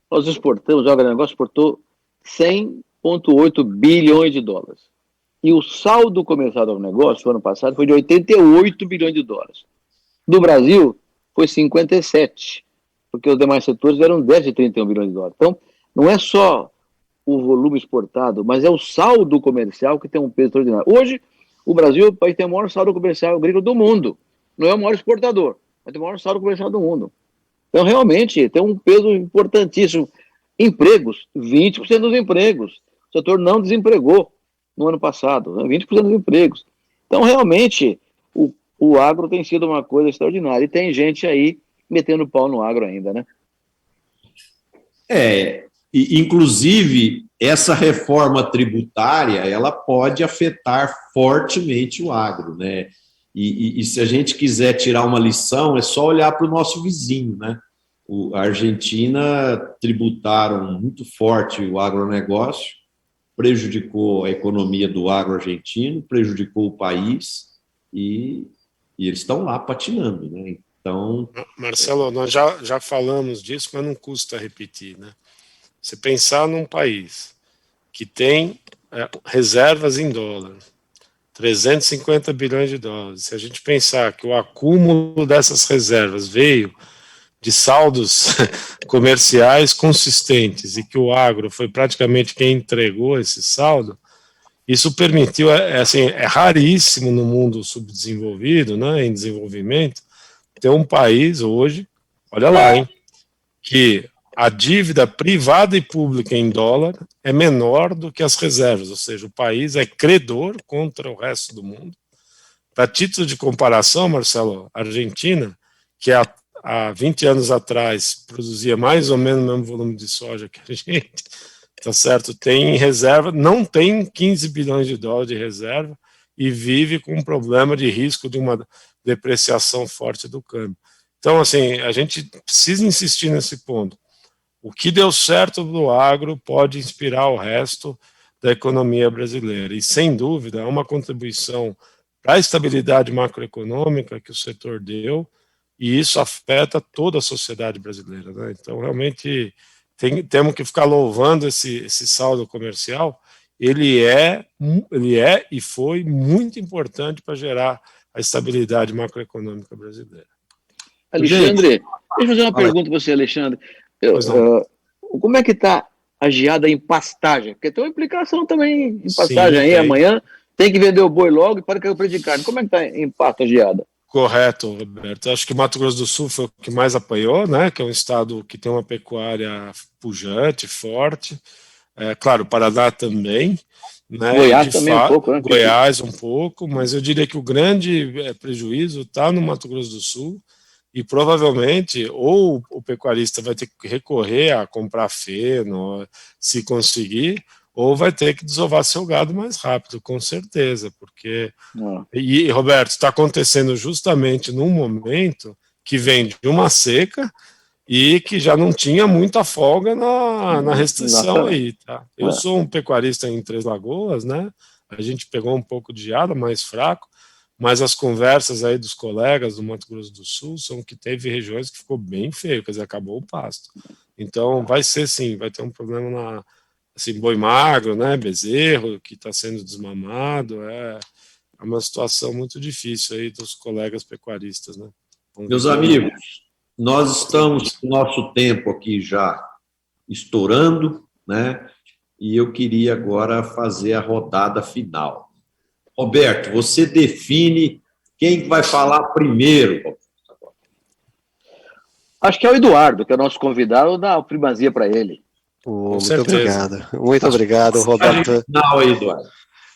Nós exportamos, o agronegócio exportou 100,8 bilhões de dólares. E o saldo comercial do agronegócio, no ano passado, foi de 88 bilhões de dólares. No Brasil, foi 57, porque os demais setores eram 10 de 31 bilhões de dólares. Então, não é só o volume exportado, mas é o saldo comercial que tem um peso extraordinário. Hoje, o Brasil é o país que tem o maior saldo comercial agrícola do mundo. Não é o maior exportador, mas tem o maior saldo comercial do mundo. Então, realmente, tem um peso importantíssimo Empregos, 20% dos empregos. O setor não desempregou no ano passado, né? 20% dos empregos. Então, realmente, o agro tem sido uma coisa extraordinária. E tem gente aí metendo pau no agro ainda, né? Inclusive, essa reforma tributária, ela pode afetar fortemente o agro, né? E se a gente quiser tirar uma lição, é só olhar para o nosso vizinho, né? A Argentina tributaram muito forte o agronegócio, prejudicou a economia do agro argentino, prejudicou o país e eles estão lá patinando, né? Então, Marcelo, nós já falamos disso, mas não custa repetir, né? Você pensar num país que tem reservas em dólar, 350 bilhões de dólares, se a gente pensar que o acúmulo dessas reservas veio de saldos comerciais consistentes e que o agro foi praticamente quem entregou esse saldo, isso permitiu, assim, é raríssimo no mundo subdesenvolvido, né, em desenvolvimento, ter um país hoje, olha lá, hein, que a dívida privada e pública em dólar é menor do que as reservas, ou seja, o país é credor contra o resto do mundo. Para título de comparação, Marcelo, a Argentina, que há 20 anos atrás produzia mais ou menos o mesmo volume de soja que a gente, tá certo, tem reserva, não tem 15 bilhões de dólares de reserva e vive com um problema de risco de uma depreciação forte do câmbio. Então, assim, a gente precisa insistir nesse ponto. O que deu certo no agro pode inspirar o resto da economia brasileira. E, sem dúvida, é uma contribuição para a estabilidade macroeconômica que o setor deu, e isso afeta toda a sociedade brasileira, né? Então, realmente, temos que ficar louvando esse saldo comercial. Ele é e foi muito importante para gerar a estabilidade macroeconômica brasileira. Alexandre, deixa eu fazer uma pergunta para você, Alexandre. Como é que está a geada em pastagem? Porque tem uma implicação também em pastagem. Sim, aí, amanhã tem que vender o boi logo e para que eu preço de carne. Como é que está em pasto a geada? Correto, Roberto. Acho que o Mato Grosso do Sul foi o que mais apanhou, né? Que é um estado que tem uma pecuária pujante, forte. Claro, o Paraná também. Né? Goiás também um pouco, né? Goiás um pouco, mas eu diria que o grande prejuízo está no Mato Grosso do Sul. E provavelmente ou o pecuarista vai ter que recorrer a comprar feno, se conseguir, ou vai ter que desovar seu gado mais rápido, com certeza, porque... E, Roberto, está acontecendo justamente num momento que vem de uma seca e que já não tinha muita folga na restrição aí, tá? Eu sou um pecuarista em Três Lagoas, né? A gente pegou um pouco de geada, mais fraco, mas as conversas aí dos colegas do Mato Grosso do Sul são que teve regiões que ficou bem feio, quer dizer, acabou o pasto. Então, vai ser sim, vai ter um problema assim, boi magro, né, bezerro, que está sendo desmamado, é uma situação muito difícil aí dos colegas pecuaristas, né. Meus amigos, nós estamos com o nosso tempo aqui já estourando, né, e eu queria agora fazer a rodada final. Roberto, você define quem vai falar primeiro. Acho que é o Eduardo, que é o nosso convidado, dá a primazia para ele. Muito obrigado. Muito obrigado, Roberto. Não, Eduardo.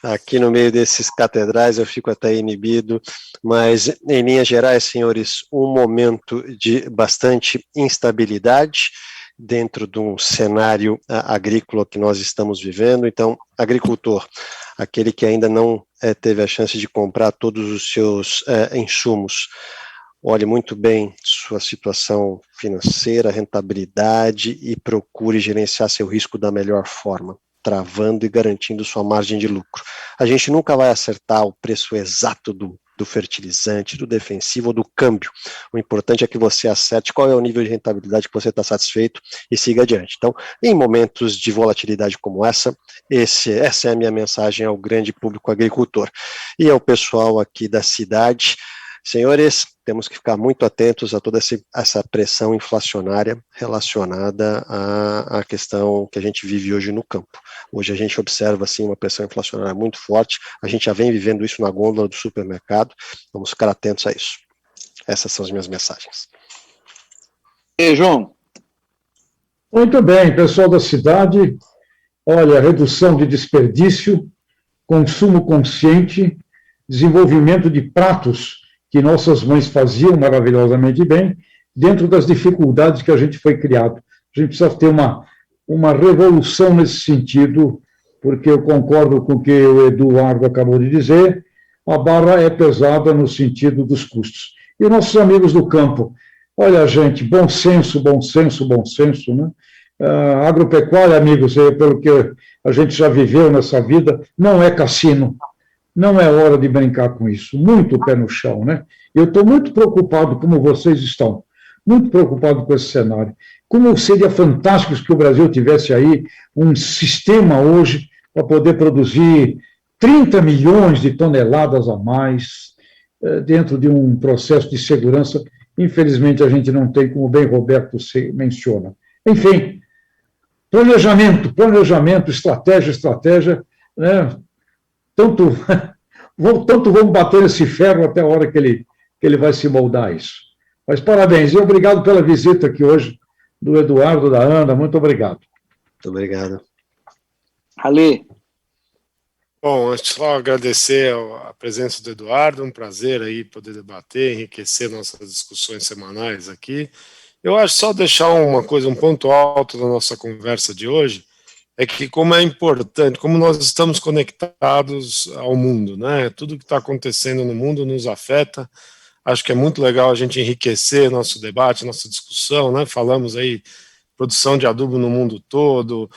Aqui no meio desses catedrais eu fico até inibido, mas em linhas gerais, senhores, um momento de bastante instabilidade dentro de um cenário agrícola que nós estamos vivendo. Então, agricultor, aquele que ainda não teve a chance de comprar todos os seus insumos, olhe muito bem sua situação financeira, rentabilidade e procure gerenciar seu risco da melhor forma, travando e garantindo sua margem de lucro. A gente nunca vai acertar o preço exato do fertilizante, do defensivo ou do câmbio. O importante é que você acerte qual é o nível de rentabilidade que você está satisfeito e siga adiante. Então, em momentos de volatilidade como essa é a minha mensagem ao grande público agricultor. E ao pessoal aqui da cidade, senhores, temos que ficar muito atentos a toda essa pressão inflacionária relacionada à questão que a gente vive hoje no campo. Hoje a gente observa, assim, uma pressão inflacionária muito forte, a gente já vem vivendo isso na gôndola do supermercado, vamos ficar atentos a isso. Essas são as minhas mensagens. E João? Muito bem, pessoal da cidade. Olha, redução de desperdício, consumo consciente, desenvolvimento de pratos que nossas mães faziam maravilhosamente bem, dentro das dificuldades que a gente foi criado. A gente precisa ter uma revolução nesse sentido, porque eu concordo com o que o Eduardo acabou de dizer, a barra é pesada no sentido dos custos. E nossos amigos do campo, olha, gente, bom senso, né? Agropecuária, amigos, pelo que a gente já viveu nessa vida, não é cassino. Não é hora de brincar com isso. Muito pé no chão, né? Eu estou muito preocupado, como vocês estão, muito preocupado com esse cenário. Como seria fantástico que o Brasil tivesse aí um sistema hoje para poder produzir 30 milhões de toneladas a mais dentro de um processo de segurança. Infelizmente, a gente não tem, como bem Roberto menciona. Enfim, planejamento, estratégia, né? Tanto vamos bater esse ferro até a hora que ele vai se moldar a isso. Mas parabéns, e obrigado pela visita aqui hoje do Eduardo, da Ana, muito obrigado. Muito obrigado. Ale. Bom, antes só agradecer a presença do Eduardo, um prazer aí poder debater, enriquecer nossas discussões semanais aqui. Eu acho só deixar uma coisa, um ponto alto da nossa conversa de hoje, é que como é importante, como nós estamos conectados ao mundo, né? Tudo que está acontecendo no mundo nos afeta. Acho que é muito legal a gente enriquecer nosso debate, nossa discussão, né? Falamos aí produção de adubo no mundo todo,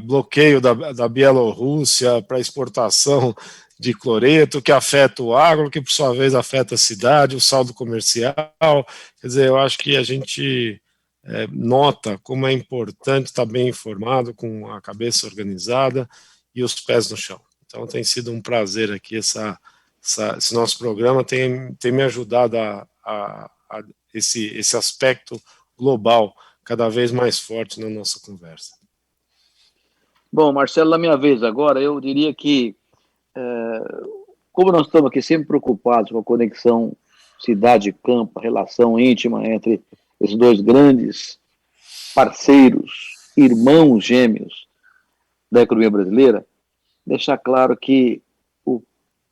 bloqueio da Bielorrússia para exportação de cloreto, que afeta o agro, que por sua vez afeta a cidade, o saldo comercial. Quer dizer, eu acho que a gente nota como é importante estar bem informado, com a cabeça organizada e os pés no chão. Então tem sido um prazer aqui, esse nosso programa tem me ajudado a esse aspecto global cada vez mais forte na nossa conversa. Bom, Marcelo, na minha vez agora, eu diria que, como nós estamos aqui sempre preocupados com a conexão cidade-campo, a relação íntima entre esses dois grandes parceiros, irmãos gêmeos da economia brasileira, deixar claro que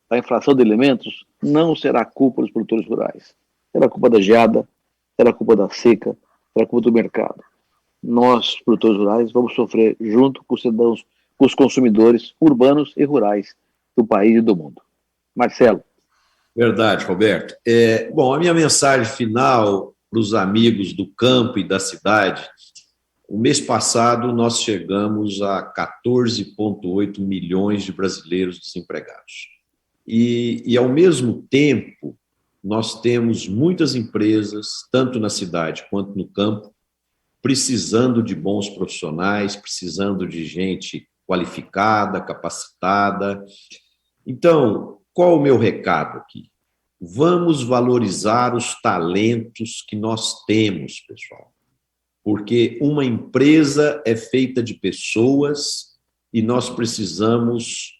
a inflação de alimentos não será culpa dos produtores rurais. Será culpa da geada, será culpa da seca, será culpa do mercado. Nós, produtores rurais, vamos sofrer junto com os cidadãos, com os consumidores urbanos e rurais do país e do mundo. Marcelo. Verdade, Roberto. Bom, a minha mensagem final para os amigos do campo e da cidade, o mês passado nós chegamos a 14,8 milhões de brasileiros desempregados. E, ao mesmo tempo, nós temos muitas empresas, tanto na cidade quanto no campo, precisando de bons profissionais, precisando de gente qualificada, capacitada. Então, qual o meu recado aqui? Vamos valorizar os talentos que nós temos, pessoal, porque uma empresa é feita de pessoas e nós precisamos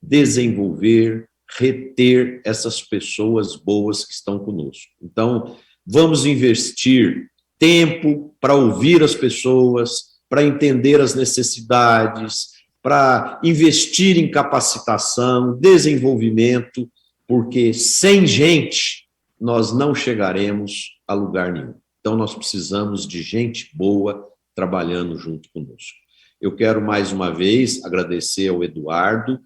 desenvolver, reter essas pessoas boas que estão conosco. Então, vamos investir tempo para ouvir as pessoas, para entender as necessidades, para investir em capacitação, desenvolvimento, porque sem gente nós não chegaremos a lugar nenhum. Então, nós precisamos de gente boa trabalhando junto conosco. Eu quero, mais uma vez, agradecer ao Eduardo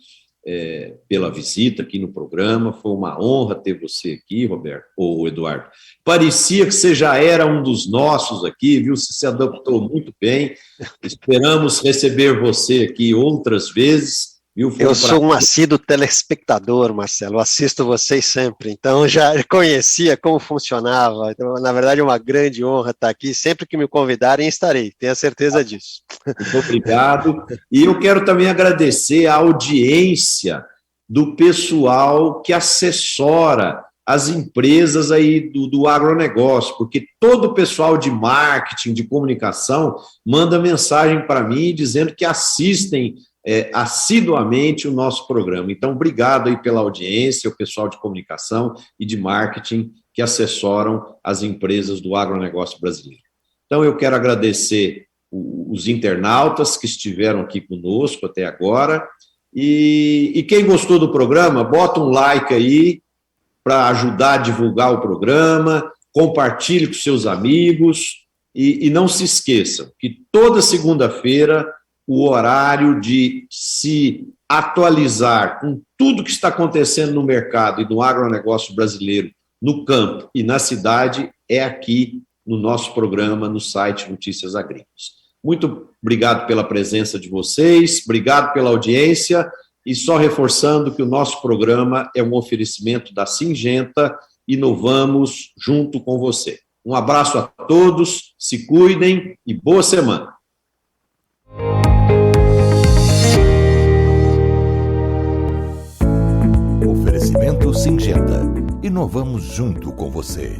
pela visita aqui no programa. Foi uma honra ter você aqui, Roberto, ou Eduardo. Parecia que você já era um dos nossos aqui, viu? Você se adaptou muito bem. Esperamos receber você aqui outras vezes. Eu sou um assíduo telespectador, Marcelo, eu assisto vocês sempre, então já conhecia como funcionava, então, na verdade é uma grande honra estar aqui, sempre que me convidarem estarei, tenha certeza disso. Muito obrigado, e eu quero também agradecer a audiência do pessoal que assessora as empresas aí do agronegócio, porque todo o pessoal de marketing, de comunicação, manda mensagem para mim dizendo que assistem assiduamente o nosso programa. Então, obrigado aí pela audiência, o pessoal de comunicação e de marketing que assessoram as empresas do agronegócio brasileiro. Então, eu quero agradecer os internautas que estiveram aqui conosco até agora. E quem gostou do programa, bota um like aí para ajudar a divulgar o programa, compartilhe com seus amigos e não se esqueçam que toda segunda-feira o horário de se atualizar com tudo que está acontecendo no mercado e no agronegócio brasileiro, no campo e na cidade, é aqui no nosso programa, no site Notícias Agrícolas. Muito obrigado pela presença de vocês, obrigado pela audiência, e só reforçando que o nosso programa é um oferecimento da Syngenta, inovamos junto com você. Um abraço a todos, se cuidem e boa semana. Oferecimento Syngenta. Inovamos junto com você.